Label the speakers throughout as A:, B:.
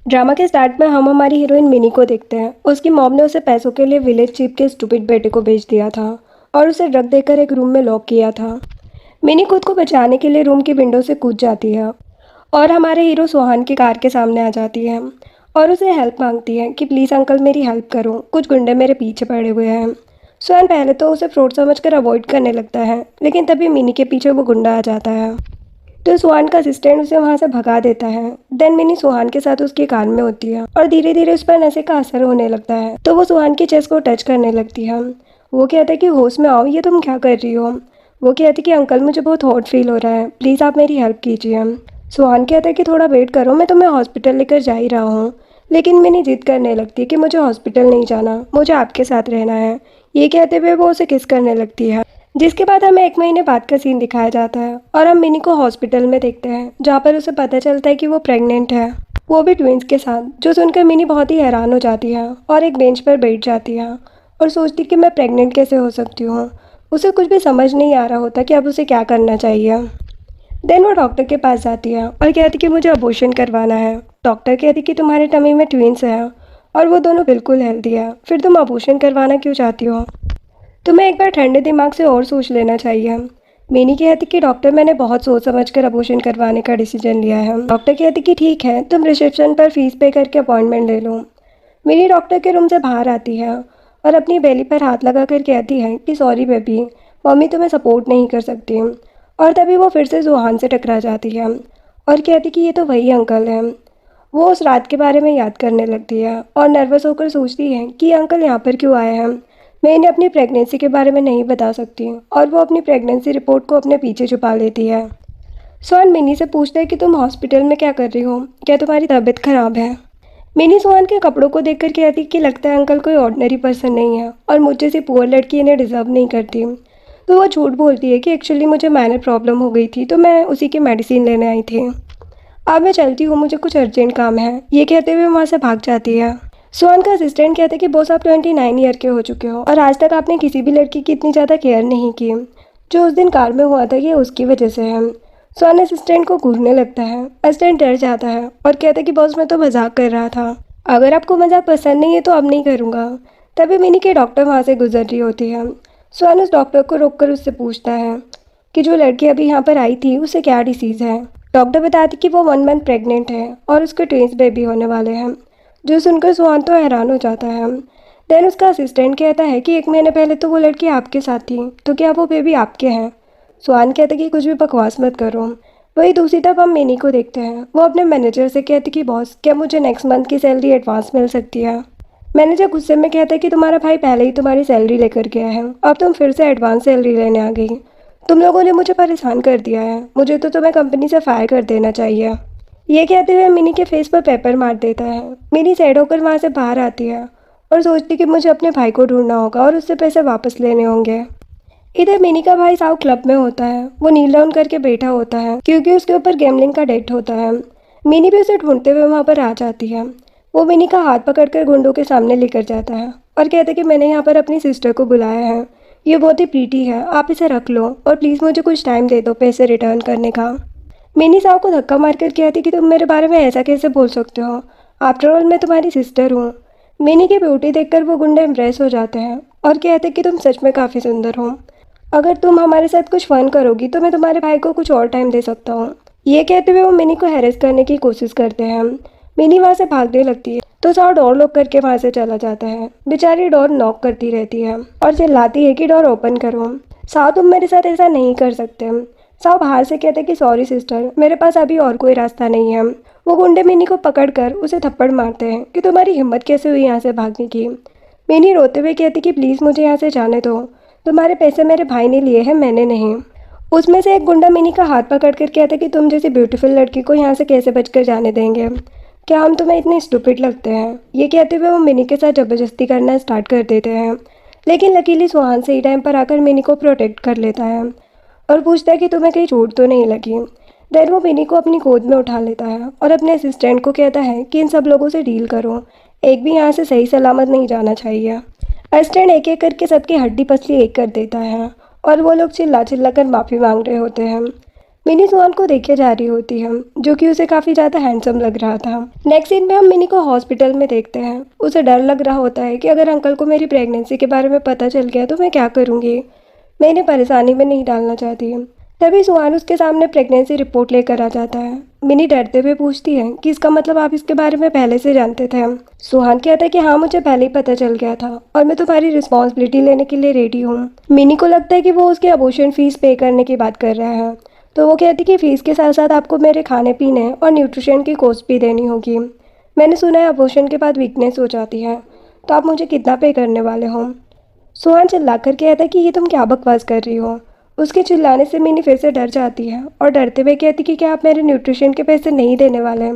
A: Drama के start में हम हमारी हीरोइन मिनी को देखते हैं। उसकी मॉम ने उसे पैसों के लिए विलेज चीफ के स्टूपिड बेटे को भेज दिया था और उसे ड्रग देकर एक रूम में लॉक किया था। मिनी खुद को बचाने के लिए रूम की विंडो से कूद जाती है और हमारे हीरो सुहान की कार के सामने आ जाती है और उसे हेल्प मांगती है कि प्लीज़ अंकल मेरी हेल्प करो, कुछ गुंडे मेरे पीछे पड़े हुए हैं। सुहान पहले तो उसे फ्रॉड समझकर अवॉइड करने लगता है, लेकिन तभी मिनी के पीछे वो गुंडा आ जाता है तो सुहान का असिस्टेंट उसे वहां से भगा देता है। देन मिनी सुहान के साथ उसकी कार में होती है और धीरे धीरे उस पर नशे का असर होने लगता है तो वो सुहान की चेस्ट को टच करने लगती है। वो कहता है कि होश में आओ, ये तुम क्या कर रही हो। वो कहती है कि अंकल मुझे बहुत हॉट फील हो रहा है, प्लीज़ आप मेरी हेल्प कीजिए। सुहान कहता है कि थोड़ा वेट करो, मैं तुम्हें हॉस्पिटल लेकर जा ही रहा हूँ। लेकिन मिनी जिद करने लगती है कि मुझे हॉस्पिटल नहीं जाना, मुझे आपके साथ रहना है। ये कहते हुए वो उसे किस करने लगती है, जिसके बाद हमें 1 महीने बाद का सीन दिखाया जाता है और हम मिनी को हॉस्पिटल में देखते हैं जहाँ पर उसे पता चलता है कि वो प्रेग्नेंट है, वो भी ट्विंस के साथ। जो सुनकर मिनी बहुत ही हैरान हो जाती है और एक बेंच पर बैठ जाती है और सोचती कि मैं प्रेग्नेंट कैसे हो सकती हूँ। उसे कुछ भी समझ नहीं आ रहा होता कि अब उसे क्या करना चाहिए। देन वो डॉक्टर के पास जाती है और कहती कि मुझे अबॉर्शन करवाना है। डॉक्टर कहती कि तुम्हारे टमी में ट्विंस हैं और वो दोनों बिल्कुल हेल्दी है, फिर तुम अबॉर्शन करवाना क्यों चाहती हो। तुम्हें एक बार ठंडे दिमाग से और सोच लेना चाहिए। मिनी कहती कि डॉक्टर मैंने बहुत सोच समझ कर अबॉर्शन करवाने का डिसीजन लिया है। डॉक्टर कहती कि ठीक है, तुम रिसेप्शन पर फीस पे करके अपॉइंटमेंट ले लो। मिनी डॉक्टर के रूम से बाहर आती है और अपनी बेली पर हाथ लगा कर कहती है कि सॉरी बेबी, मम्मी तुम्हें सपोर्ट नहीं कर सकती। और तभी वो फिर से जुहान से टकरा जाती है और कहती कि ये तो वही अंकल है। वो उस रात के बारे में याद करने लगती है और नर्वस होकर सोचती है कि ये अंकल यहाँ पर क्यों आए हैं। मैं इन्हें अपनी प्रेगनेंसी के बारे में नहीं बता सकती और वो अपनी प्रेगनेंसी रिपोर्ट को अपने पीछे छुपा लेती है। सोहन मिनी से पूछता है कि तुम हॉस्पिटल में क्या कर रही हो, क्या तुम्हारी तबीयत खराब है। मिनी सोहन के कपड़ों को देखकर कहती कि लगता है अंकल कोई ऑर्डिनरी पर्सन नहीं है और मुझे से पुअर लड़की इन्हें डिजर्व नहीं करती। तो वो झूठ बोलती है कि एक्चुअली मुझे माइनर प्रॉब्लम हो गई थी तो मैं उसी की मेडिसिन लेने आई थी। अब मैं चलती हूँ, मुझे कुछ अर्जेंट काम है। ये कहते हुए वहाँ से भाग जाती है। सुहान का असिस्टेंट कहता है कि बॉस आप 29 ईयर के हो चुके हो और आज तक आपने किसी भी लड़की की इतनी ज़्यादा केयर नहीं की। जो उस दिन कार में हुआ था ये उसकी वजह से है। सुहान असिस्टेंट को घूरने लगता है। असिस्टेंट डर जाता है और कहता है कि बॉस मैं तो मजाक कर रहा था, अगर आपको मजाक पसंद नहीं है तो अब नहीं करूँगा। तभी मिनी के डॉक्टर वहाँ से गुजर रही होती है। सुहान उस डॉक्टर को रोककर उससे पूछता है कि जो लड़की अभी यहाँ पर आई थी उसे क्या डिसीज़ है। डॉक्टर बताती कि वो 1 मंथ प्रेग्नेंट है और उसके ट्विंस बेबी होने वाले हैं। जो सुनकर सुहान तो हैरान हो जाता है। देन उसका असिस्टेंट कहता है कि 1 महीने पहले तो वो लड़की आपके साथ थी, तो क्या वो बेबी आपके हैं। सुहान कहता है कि कुछ भी बकवास मत करो। वही दूसरी तरफ हम मिनी को देखते हैं। वो अपने मैनेजर से कहती कि बॉस क्या मुझे नेक्स्ट मंथ की सैलरी एडवांस मिल सकती है। मैनेजर गुस्से में कहता है कि तुम्हारा भाई पहले ही तुम्हारी सैलरी लेकर गया है, अब तुम फिर से एडवांस सैलरी लेने आ गई। तुम लोगों ने मुझे परेशान कर दिया है, मुझे तो तुम्हें कंपनी से फायर कर देना चाहिए। ये कहते हुए मिनी के फेस पर पेपर मार देता है। मिनी सैड होकर वहाँ से बाहर आती है और सोचती कि मुझे अपने भाई को ढूंढना होगा और उससे पैसे वापस लेने होंगे। इधर मिनी का भाई साहब क्लब में होता है। वो नील डाउन करके बैठा होता है क्योंकि उसके ऊपर गैमलिंग का डेट होता है। मिनी भी उसे ढूंढते हुए वहाँ पर आ जाती है। वो मिनी का हाथ पकड़कर गुंडों के सामने लेकर जाता है और कहता है कि मैंने यहाँ पर अपनी सिस्टर को बुलाया है, ये बहुत ही प्रीटी है, आप इसे रख लो और प्लीज़ मुझे कुछ टाइम दे दो पैसे रिटर्न करने का। मिनी साहब को धक्का मारकर कहती कि तुम मेरे बारे में ऐसा कैसे बोल सकते हो, आफ्टर ऑल मैं तुम्हारी सिस्टर हूँ। मिनी की ब्यूटी देखकर वो गुंडे इम्प्रेस हो जाते हैं और कहते कि तुम सच में काफ़ी सुंदर हो, अगर तुम हमारे साथ कुछ फन करोगी तो मैं तुम्हारे भाई को कुछ और टाइम दे सकता हूँ। ये कहते हुए वो मिनी को हैरेस करने की कोशिश करते हैं। मिनी वहाँ से भागने लगती है तो साव डोर लॉक करके वहाँ से चला जाता है। बेचारी डोर नॉक करती रहती है और चिल्लाती है कि डोर ओपन करो। साव तुम मेरे साथ ऐसा नहीं कर सकते। साव बाहर से कहते कि सॉरी सिस्टर, मेरे पास अभी और कोई रास्ता नहीं है। वो गुंडे मिनी को पकड़कर उसे थप्पड़ मारते हैं कि तुम्हारी हिम्मत कैसे हुई यहाँ से भागने की। मिनी रोते हुए कहती कि प्लीज़ मुझे यहाँ से जाने दो, तुम्हारे पैसे मेरे भाई ने लिए हैं, मैंने नहीं। उसमें से एक गुंडा मिनी का हाथ पकड़कर कहता कि तुम जैसी ब्यूटीफुल लड़की को यहाँ से कैसे बचकर जाने देंगे, क्या हम तुम्हें इतने स्टूपिड लगते हैं। ये कहते हुए वो मिनी के साथ ज़बरदस्ती करना स्टार्ट कर देते हैं, लेकिन लकीली सुहान सही टाइम पर आकर मिनी को प्रोटेक्ट कर लेता है और पूछता है कि तुम्हें कहीं चोट तो नहीं लगी। देन वो मिनी को अपनी गोद में उठा लेता है और अपने असिस्टेंट को कहता है कि इन सब लोगों से डील करो, एक भी यहाँ से सही सलामत नहीं जाना चाहिए। असिस्टेंट एक एक करके सबकी हड्डी पसली एक कर देता है और वो लोग चिल्ला चिल्ला कर माफ़ी मांग रहे होते हैं। मिनी सुहान को देखे जा रही होती है, जो कि उसे काफ़ी ज़्यादा हैंडसम लग रहा था। नेक्स्ट सीन में हम मिनी को हॉस्पिटल में देखते हैं। उसे डर लग रहा होता है कि अगर अंकल को मेरी प्रेगनेंसी के बारे में पता चल गया तो मैं क्या करूँगी। मैं इन्हें परेशानी में नहीं डालना चाहती। तभी सुहान उसके सामने प्रेगनेंसी रिपोर्ट लेकर आ जाता है। मिनी डरते हुए पूछती है कि इसका मतलब आप इसके बारे में पहले से जानते थे। सुहान कहता है कि हाँ, मुझे पहले ही पता चल गया था और मैं तुम्हारी रिस्पॉन्सिबिलिटी लेने के लिए रेडी हूँ। मिनी को लगता है कि वो उसके अबॉर्शन फीस पे करने की बात कर रहा है, तो वो कहती कि फ़ीस के साथ साथ आपको मेरे खाने पीने और न्यूट्रिशन की कॉस्ट भी देनी होगी। मैंने सुना है अबॉर्शन के बाद वीकनेस हो जाती है, तो आप मुझे कितना पे करने वाले हो। सुहान चिल्ला कर कहता है कि ये तुम क्या बकवास कर रही हो। उसके चिल्लाने से मिनी फिर से डर जाती है और डरते हुए कहती कि क्या आप मेरे न्यूट्रिशन के पैसे नहीं देने वाले।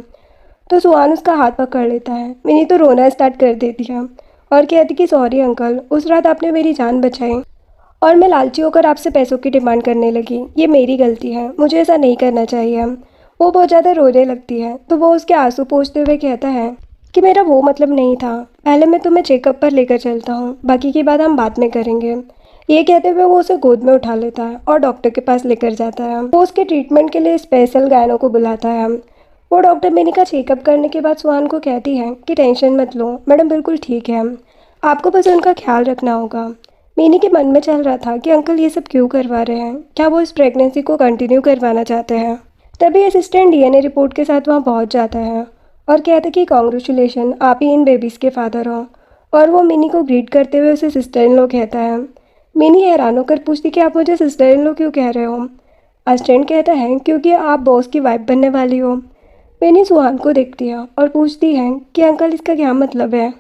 A: तो सुहान उसका हाथ पकड़ लेता है। मिनी तो रोना स्टार्ट कर देती है और कहती कि सॉरी अंकल, उस रात आपने मेरी जान बचाई और मैं लालची होकर आपसे पैसों की डिमांड करने लगी। ये मेरी गलती है, मुझे ऐसा नहीं करना चाहिए। वो बहुत ज़्यादा रोने लगती है, तो वो उसके आंसू पोंछते हुए कहता है कि मेरा वो मतलब नहीं था। पहले मैं तुम्हें चेकअप पर लेकर चलता हूँ, बाकी की बात हम बाद में करेंगे। ये कहते हुए वो उसे गोद में उठा लेता है और डॉक्टर के पास लेकर जाता है। वो उसके ट्रीटमेंट के लिए स्पेशल गायनों को बुलाता है। वो डॉक्टर मिनी का चेकअप करने के बाद सुहान को कहती है कि टेंशन मत लो, मैडम बिल्कुल ठीक है, आपको बस उनका ख्याल रखना होगा। मिनी के मन में चल रहा था कि अंकल ये सब क्यों करवा रहे हैं, क्या वो इस प्रेगनेंसी को कंटिन्यू करवाना चाहते हैं। तभी असिस्टेंट डीएनए रिपोर्ट के साथ वहाँ पहुँच जाता है और कहता है कि कॉन्ग्रेचुलेशन, आप ही इन बेबीज़ के फादर हो। और वो मिनी को ग्रीट करते हुए उसे सिस्टर इन लॉ कहता है। मिनी हैरान होकर पूछती कि आप मुझे सिस्टर इन लॉ क्यों कह रहे हो। असिस्टेंट कहता है क्योंकि आप बॉस की वाइफ बनने वाली हो। मिनी सुहान को देखती है और पूछती है कि अंकल इसका क्या मतलब है।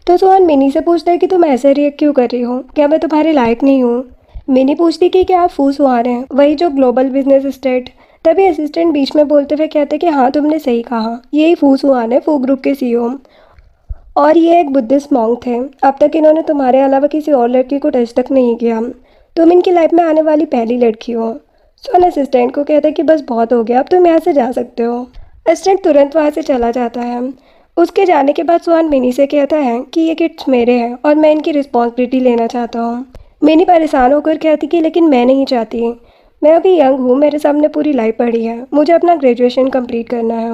A: तो सुहान मिनी से पूछता है कि तुम ऐसे रिएक्ट क्यों कर रही हो, क्या मैं तुम्हारे लायक नहीं हूँ। मिनी पूछती कि क्या आप फू सुहान हैं, वही जो ग्लोबल बिजनेस स्टेट। तभी असिस्टेंट बीच में बोलते हुए कहते कि हाँ तुमने सही कहा, यही फू सुहान है, फू ग्रुप के सीईओ। और ये एक बुद्धिस्ट मॉन्क थे। अब तक इन्होंने तुम्हारे अलावा किसी और लड़की को टच तक नहीं किया। तुम इनकी लाइफ में आने वाली पहली लड़की हो। सुहान असिस्टेंट को कहता है कि बस बहुत हो गया, अब तुम यहाँ से जा सकते हो। असिस्टेंट तुरंत वहाँ से चला जाता है। उसके जाने के बाद सुहान मिनी से कहता है कि ये किट्स मेरे हैं और मैं इनकी रिस्पॉन्सिबिलिटी लेना चाहता हूँ। मिनी परेशान होकर कहती कि लेकिन मैं नहीं चाहती, मैं अभी यंग हूँ, मेरे सामने पूरी लाइफ पड़ी है, मुझे अपना ग्रेजुएशन कंप्लीट करना है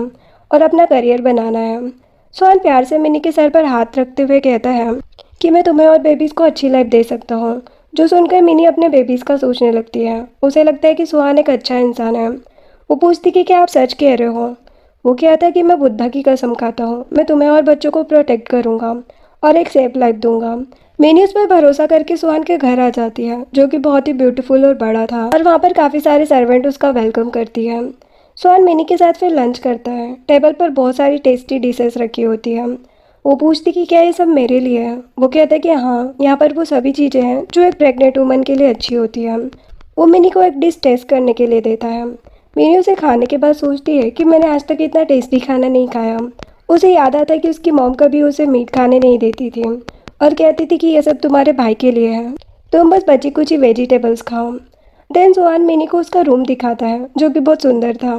A: और अपना करियर बनाना है। सुहान प्यार से मिनी के सर पर हाथ रखते हुए कहता है कि मैं तुम्हें और बेबीज़ को अच्छी लाइफ दे सकता हूँ। जो सुनकर मिनी अपने बेबीज़ का सोचने लगती है। उसे लगता है कि सुहान एक अच्छा इंसान है। वो पूछती कि क्या आप सच कह रहे हो। वो कहता है कि मैं बुद्धा की कसम खाता हूँ, मैं तुम्हें और बच्चों को प्रोटेक्ट करूँगा और एक सेफ लाइफ दूंगा। मिनी उस पर भरोसा करके सुहान के घर आ जाती है, जो कि बहुत ही ब्यूटीफुल और बड़ा था, और वहाँ पर काफ़ी सारे सर्वेंट उसका वेलकम करती है। सुहान मिनी के साथ फिर लंच करता है। टेबल पर बहुत सारी टेस्टी डिशेस रखी होती है। वो पूछती कि क्या ये सब मेरे लिए है। वो कहता है कि हाँ, यहाँ पर वो सभी चीज़ें हैं जो एक प्रेग्नेंट वुमन के लिए अच्छी होती है। वो मिनी को एक डिश टेस्ट करने के लिए देता है। मिनी उसे खाने के बाद सोचती है कि मैंने आज तक इतना टेस्टी खाना नहीं खाया। उसे याद आता है कि उसकी मॉम कभी उसे मीट खाने नहीं देती थी और कहती थी कि ये सब तुम्हारे भाई के लिए है, तुम बस बची कुछ ही वेजिटेबल्स खाओ। देन सुहान मिनी को उसका रूम दिखाता है, जो कि बहुत सुंदर था।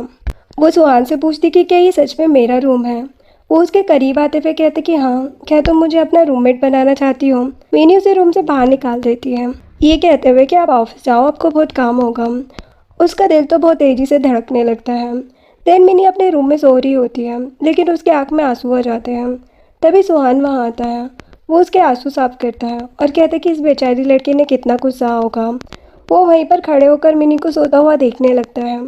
A: वो सुहान से पूछती कि क्या ये सच में मेरा रूम है। वो उसके करीब आते हुए कहते कि हाँ, क्या तुम मुझे अपना रूममेट बनाना चाहती हो। मिनी उसे रूम से बाहर निकाल देती है, ये कहते हुए कि आप ऑफिस जाओ, आपको बहुत काम होगा। उसका दिल तो बहुत तेज़ी से धड़कने लगता है। देन मिनी अपने रूम में सो रही होती है, लेकिन उसके आँख में आंसू आ जाते हैं। तभी सुहान वहाँ आता है। वो उसके आंसू साफ करता है और कहता है कि इस बेचारी लड़की ने कितना कुछ सहा होगा। वो वहीं पर खड़े होकर मिनी को सोता हुआ देखने लगता है।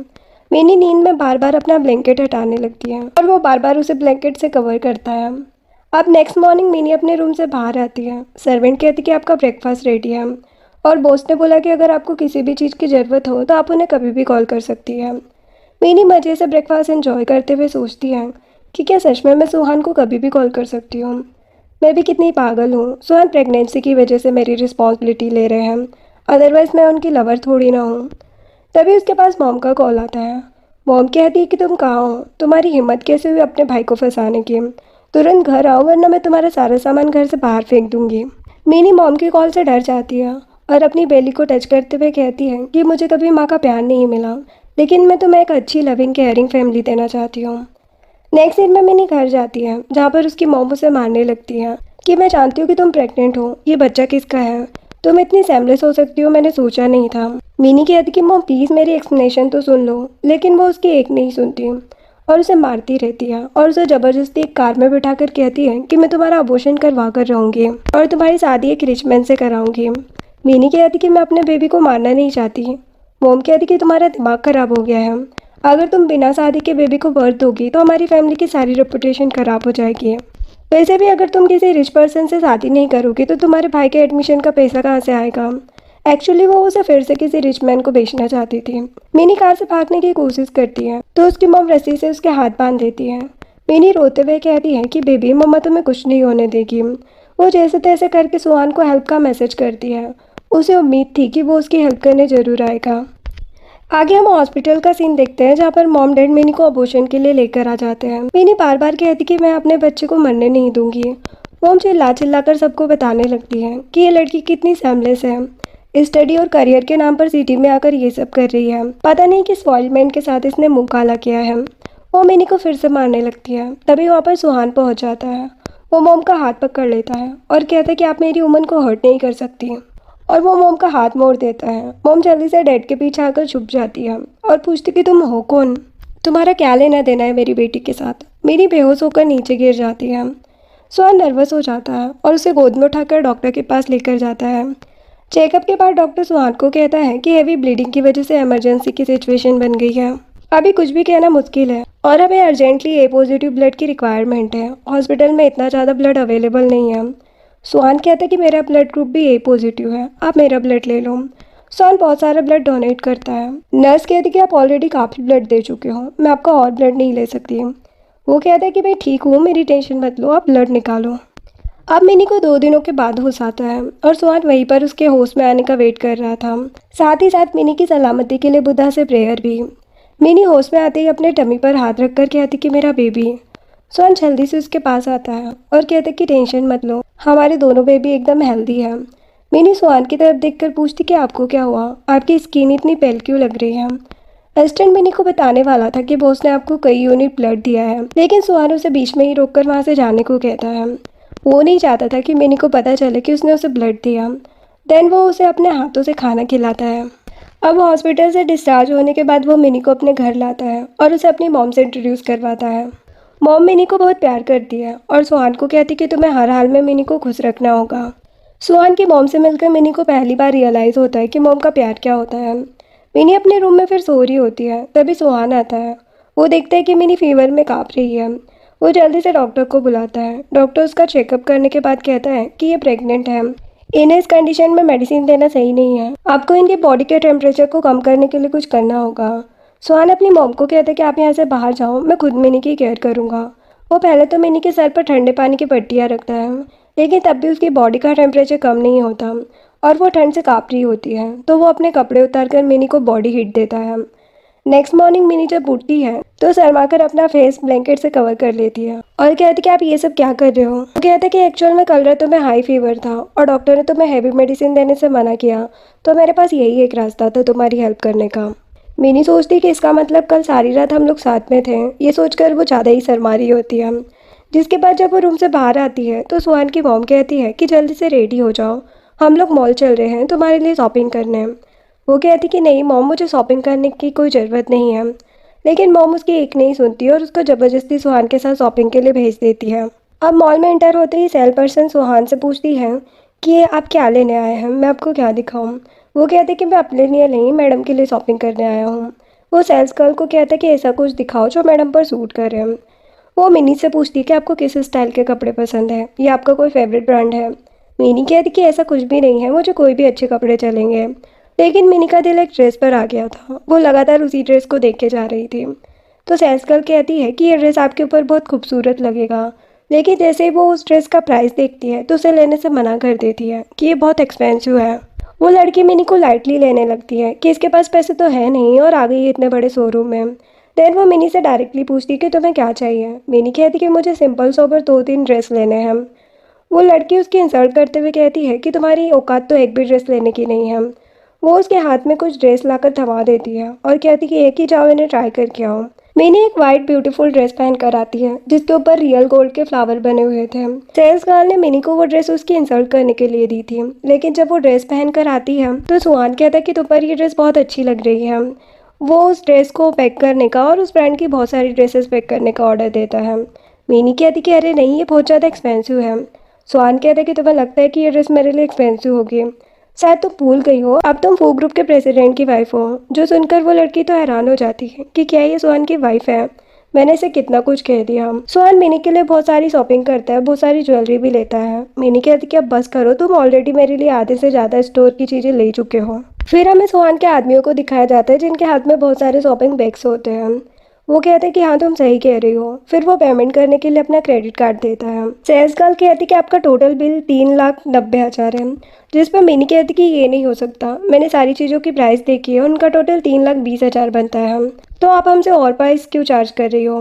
A: मिनी नींद में बार बार अपना ब्लैंकेट हटाने लगती है और वो बार बार उसे ब्लैंकेट से कवर करता है। अब नेक्स्ट मॉर्निंग मिनी अपने रूम से बाहर आती है। सर्वेंट कहती कि आपका ब्रेकफास्ट रेडी है और बॉस ने बोला कि अगर आपको किसी भी चीज़ की ज़रूरत हो तो आप उन्हें कभी भी कॉल कर सकती है। मिनी मज़े से ब्रेकफास्ट एंजॉय करते हुए सोचती है कि क्या सच में मैं सुहान को कभी भी कॉल कर सकती हूँ। मैं भी कितनी पागल हूँ, सुहान प्रेगनेंसी की वजह से मेरी रिस्पॉन्सिबिलिटी ले रहे हैं, अदरवाइज़ मैं उनकी लवर थोड़ी ना हूँ। तभी उसके पास मॉम का कॉल आता है। मॉम कहती है कि तुम कहाँ हो, तुम्हारी हिम्मत कैसे हुई अपने भाई को फंसाने की। तुरंत घर आओ वरना मैं तुम्हारा सारा सामान घर से बाहर फेंक दूंगी। मिनी मॉम की कॉल से डर जाती है और अपनी बेली को टच करते हुए कहती है कि मुझे कभी माँ का प्यार नहीं मिला, लेकिन मैं तुम्हें एक अच्छी लविंग केयरिंग फैमिली देना चाहती हूँ। नेक्स्ट दिन में मिनी घर जाती है, जहाँ पर उसकी मॉम उसे मारने लगती है कि मैं जानती हूँ कि तुम प्रेग्नेंट हो, ये बच्चा किसका है। तुम इतनी सेमलेस हो सकती हो मैंने सोचा नहीं था। मिनी कहती कि मॉम प्लीज़ मेरी एक्सप्लेनेशन तो सुन लो, लेकिन वो उसकी एक नहीं सुनती और उसे मारती रहती है और उसे ज़बरदस्ती एक कार में बिठा कर कहती है कि मैं तुम्हारा अबॉर्शन करवा कर रहूँगी और तुम्हारी शादी एक रिच मैन से कराऊंगी। मिनी कहती कि मैं अपने बेबी को मारना नहीं चाहती। मॉम कहती कि तुम्हारा दिमाग खराब हो गया है, अगर तुम बिना शादी के बेबी को बर्थ दोगी तो हमारी फैमिली की सारी रेपुटेशन खराब हो जाएगी। वैसे भी अगर तुम किसी रिच पर्सन से शादी नहीं करोगी तो तुम्हारे भाई के एडमिशन का पैसा कहाँ से आएगा। एक्चुअली वो उसे फिर से किसी रिच मैन को बेचना चाहती थी। मिनी कार से भागने की कोशिश करती है तो उसकी मॉम रस्सी से उसके हाथ बांध देती है। मिनी रोते हुए कहती है कि बेबी मम्मा तुम्हें कुछ नहीं होने देगी। वो जैसे तैसे करके सुहान को हेल्प का मैसेज करती है। उसे उम्मीद थी कि वो उसकी हेल्प करने जरूर आएगा। आगे हम हॉस्पिटल का सीन देखते हैं जहाँ पर मॉम डैड मिनी को अबॉर्शन के लिए लेकर आ जाते हैं। मिनी बार बार कहती कि मैं अपने बच्चे को मरने नहीं दूंगी। मॉम चिल्ला चिल्ला कर सबको बताने लगती है कि ये लड़की कितनी सेमलेस है, स्टडी और करियर के नाम पर सिटी में आकर ये सब कर रही है। पता नहीं किस फॉल्टमैन के साथ इसने मुंह काला किया है। वो मिनी को फिर से मारने लगती है। तभी वहाँ पर सुहान पहुँच जाता है। वो मॉम का हाथ पकड़ लेता है और कहता है कि आप मेरी वुमन को हर्ट नहीं कर सकती, और वो मोम का हाथ मोड़ देता है। मोम जल्दी से डैड के पीछे आकर छुप जाती है और पूछती कि तुम हो कौन, तुम्हारा क्या लेना देना है मेरी बेटी के साथ। मेरी बेहोश होकर नीचे गिर जाती है। सुहान नर्वस हो जाता है और उसे गोद में उठाकर डॉक्टर के पास लेकर जाता है। चेकअप के बाद डॉक्टर सुहान को कहता है कि हेवी ब्लीडिंग की वजह से इमरजेंसी की सिचुएशन बन गई है। अभी कुछ भी कहना मुश्किल है और हमें अर्जेंटली ए पॉजिटिव ब्लड की रिक्वायरमेंट है। हॉस्पिटल में इतना ज़्यादा ब्लड अवेलेबल नहीं है। सुहान कहता है कि मेरा ब्लड ग्रुप भी ए पॉजिटिव है, आप मेरा ब्लड ले लो। सुहान बहुत सारा ब्लड डोनेट करता है। नर्स कहती है कि आप ऑलरेडी काफ़ी ब्लड दे चुके हो, मैं आपका और ब्लड नहीं ले सकती। वो कहता है कि मैं ठीक हूँ, मेरी टेंशन मत लो, आप ब्लड निकालो। अब मिनी को 2 दिनों के बाद होश आता है और सुहान वहीं पर उसके होश में आने का वेट कर रहा था। साथ ही साथ मिनी की सलामती के लिए बुद्धा से प्रेयर भी। मिनी होश में आते ही अपने टमी पर हाथ रख कर कहती कि मेरा बेबी। सुहान जल्दी से उसके पास आता है और कहते कि टेंशन मत लो, हमारे दोनों बेबी एकदम हेल्दी है। मिनी सुहान की तरफ देखकर पूछती कि आपको क्या हुआ, आपकी स्किन इतनी पेल क्यों लग रही है। असिस्टेंट मिनी को बताने वाला था कि बॉस ने आपको कई यूनिट ब्लड दिया है, लेकिन सुहान उसे बीच में ही रोककर वहाँ से जाने को कहता है। वो नहीं चाहता था कि मिनी को पता चले कि उसने उसे ब्लड दिया। देन वो उसे अपने हाथों से खाना खिलाता है। अब हॉस्पिटल से डिस्चार्ज होने के बाद वो मिनी को अपने घर लाता है और उसे अपनी मॉम से इंट्रोड्यूस करवाता है। मॉम मिनी को बहुत प्यार करती है और सुहान को कहती कि तुम्हें हर हाल में मिनी को खुश रखना होगा। सुहान की मॉम से मिलकर मिनी को पहली बार रियलाइज़ होता है कि मॉम का प्यार क्या होता है। मिनी अपने रूम में फिर सो रही होती है, तभी सुहान आता है। वो देखता है कि मिनी फीवर में काँप रही है। वो जल्दी से डॉक्टर को बुलाता है। डॉक्टर उसका चेकअप करने के बाद कहता है कि ये प्रेग्नेंट है, इन्हें इस कंडीशन में मेडिसिन देना सही नहीं है, आपको इनके बॉडी के टेम्परेचर को कम करने के लिए कुछ करना होगा। सुहान अपनी मॉम को कहता है कि आप यहाँ से बाहर जाओ, मैं खुद मिनी की केयर करूँगा। वो पहले तो मिनी के सर पर ठंडे पानी की पट्टियाँ रखता है, लेकिन तब भी उसकी बॉडी का टेम्परेचर कम नहीं होता और वो ठंड से काँप रही होती है। तो वो अपने कपड़े उतार कर मिनी को बॉडी हीट देता है। नेक्स्ट मॉर्निंग मिनी जब उठती है तो शर्मा कर अपना फेस ब्लैंकेट से कवर कर लेती है और कहती कि आप ये सब क्या कर रहे हो। वो कहता है कि एक्चुअल में कल रात तुम्हें हाई फीवर था और डॉक्टर ने तुम्हें हैवी मेडिसिन देने से मना किया, तो मेरे पास यही एक रास्ता था तुम्हारी हेल्प करने का। मिनी सोचती कि इसका मतलब कल सारी रात हम लोग साथ में थे। ये सोचकर वो ज़्यादा ही शर्मा रही होती है। जिसके बाद जब वो रूम से बाहर आती है तो सुहान की मॉम कहती है कि जल्दी से रेडी हो जाओ, हम लोग मॉल चल रहे हैं तुम्हारे लिए शॉपिंग करने। वो कहती कि नहीं मॉम, मुझे शॉपिंग करने की कोई ज़रूरत नहीं है, लेकिन मॉम उसकी एक नहीं सुनती और उसको ज़बरदस्ती सुहान के साथ शॉपिंग के लिए भेज देती है। अब मॉल में एंटर होते ही सेल पर्सन सुहान से पूछती है कि ये आप क्या लेने आए हैं, मैं आपको क्या दिखाऊं। वो कहते कि मैं अपने लिए नहीं मैडम के लिए शॉपिंग करने आया हूँ। वो सेल्स गर्ल को कहता है कि ऐसा कुछ दिखाओ जो मैडम पर सूट करे। वो मिनी से पूछती है कि आपको किस स्टाइल के कपड़े पसंद है या आपका कोई फेवरेट ब्रांड है। मिनी कहती कि ऐसा कुछ भी नहीं है, मुझे कोई भी अच्छे कपड़े चलेंगे। लेकिन मिनी का दिल एक ड्रेस पर आ गया था। वो लगातार उसी ड्रेस को देख के जा रही थी। तो सेल्स गर्ल कहती है कि ये ड्रेस आपके ऊपर बहुत खूबसूरत लगेगा, लेकिन जैसे ही वो उस ड्रेस का प्राइस देखती है तो उसे लेने से मना कर देती है कि ये बहुत एक्सपेंसिव है। वो लड़की मिनी को लाइटली लेने लगती है कि इसके पास पैसे तो है नहीं और आ गई है इतने बड़े शोरूम में। देन वो मिनी से डायरेक्टली पूछती कि तुम्हें क्या चाहिए। मिनी कहती कि मुझे सिंपल सोबर 2-3 ड्रेस लेने हैं। वो लड़की उसकी इंसल्ट करते हुए कहती है कि तुम्हारी औकात तो एक भी ड्रेस लेने की नहीं है। वो उसके हाथ में कुछ ड्रेस लाकर थमा देती है और कहती कि एक ही जाओ, इन्हें ट्राई करके आओ। मिनी एक वाइट ब्यूटीफुल ड्रेस पहन कर आती है जिसके ऊपर रियल गोल्ड के फ्लावर बने हुए थे। सेल्स गर्ल ने मिनी को वो ड्रेस उसकी इंसल्ट करने के लिए दी थी, लेकिन जब वो ड्रेस पहन कर आती है तो सुहान कहता है कि तुम पर ये ड्रेस बहुत अच्छी लग रही है। वो उस ड्रेस को पैक करने का और उस ब्रांड की बहुत सारी ड्रेसेस पैक करने का ऑर्डर देता है। मिनी कहती कि अरे नहीं, ये बहुत ज़्यादा एक्सपेंसिव है। सुहान कहता है कि तुम्हें लगता है कि ये ड्रेस मेरे लिए एक्सपेंसिव होगी, शायद तुम भूल गई हो अब तुम फू ग्रुप के प्रेसिडेंट की वाइफ हो। जो सुनकर वो लड़की तो हैरान हो जाती है कि क्या ये सुहान की वाइफ है। मैंने इसे कितना कुछ कह दिया। सुहान मिनी के लिए बहुत सारी शॉपिंग करता है, बहुत सारी ज्वेलरी भी लेता है। मिनी कहती कि अब बस करो, तुम ऑलरेडी मेरे लिए आधे से ज़्यादा स्टोर की चीज़ें ले चुके हो। फिर हमें सुहान के आदमियों को दिखाया जाता है जिनके हाथ में बहुत सारे शॉपिंग बैग्स होते हैं। वो कहते हैं कि हाँ तुम सही कह रही हो। फिर वो पेमेंट करने के लिए अपना क्रेडिट कार्ड देता है। सेल्स गर्ल कहती है कि आपका टोटल बिल 3,90,000 है, जिस पर मिनी कहती कि ये नहीं हो सकता, मैंने सारी चीज़ों की प्राइस देखी है, उनका टोटल 3,20,000 बनता है, तो आप हमसे और प्राइस क्यों चार्ज कर रही हो।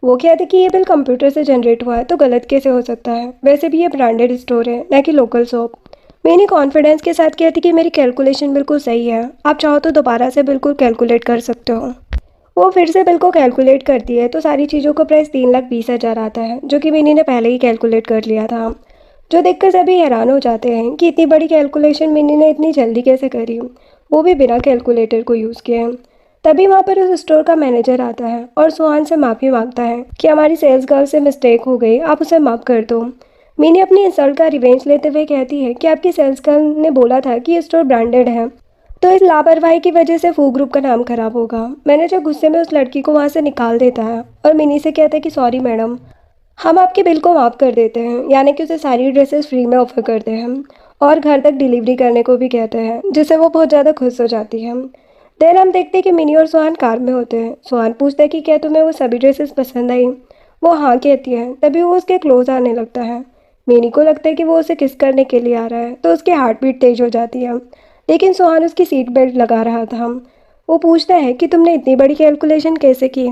A: वो कहते कि ये बिल कंप्यूटर से जनरेट हुआ है तो गलत कैसे हो सकता है, वैसे भी ये ब्रांडेड स्टोर है न कि लोकल शॉप। मैंने कॉन्फिडेंस के साथ कहती कि मेरी कैलकुलेशन बिल्कुल सही है, आप चाहो तो दोबारा से बिल्कुल कैलकुलेट कर सकते हो। वो फिर से बिल को कैलकुलेट करती है तो सारी चीज़ों का प्राइस 3,20,000 आता है, जो कि मिनी ने पहले ही कैलकुलेट कर लिया था। जो देखकर सभी हैरान हो जाते हैं कि इतनी बड़ी कैलकुलेशन मिनी ने इतनी जल्दी कैसे करी, वो भी बिना कैलकुलेटर को यूज़ किए। तभी वहाँ पर उस स्टोर का मैनेजर आता है और सुहान से माफ़ी मांगता है कि हमारी सेल्स गर्ल से मिस्टेक हो गई, आप उसे माफ़ कर दो। मिनी अपनी इंसल्ट का रिवेंज लेते हुए कहती है कि आपकी सेल्स गर्ल ने बोला था कि ये स्टोर ब्रांडेड है, तो इस लापरवाही की वजह से फू ग्रुप का नाम खराब होगा। मैनेजर गुस्से में उस लड़की को वहाँ से निकाल देता है और मिनी से कहता है कि सॉरी मैडम, हम आपके बिल को माफ़ कर देते हैं, यानी कि उसे सारी ड्रेसेस फ्री में ऑफर करते हैं और घर तक डिलीवरी करने को भी कहते हैं, जिससे वो बहुत ज़्यादा खुश हो जाती है। देन हम देखते हैं कि मिनी और सुहान कार में होते हैं। सुहान पूछता है कि क्या तुम्हें वो सभी ड्रेसेस पसंद आई। वो हाँ कहती है। तभी वो उसके क्लोज आने लगता है। मिनी को लगता है कि वो उसे किस करने के लिए आ रहा है, तो उसकी हार्ट बीट तेज हो जाती है, लेकिन सुहान उसकी सीट बेल्ट लगा रहा था। वो पूछता है कि तुमने इतनी बड़ी कैलकुलेशन कैसे की।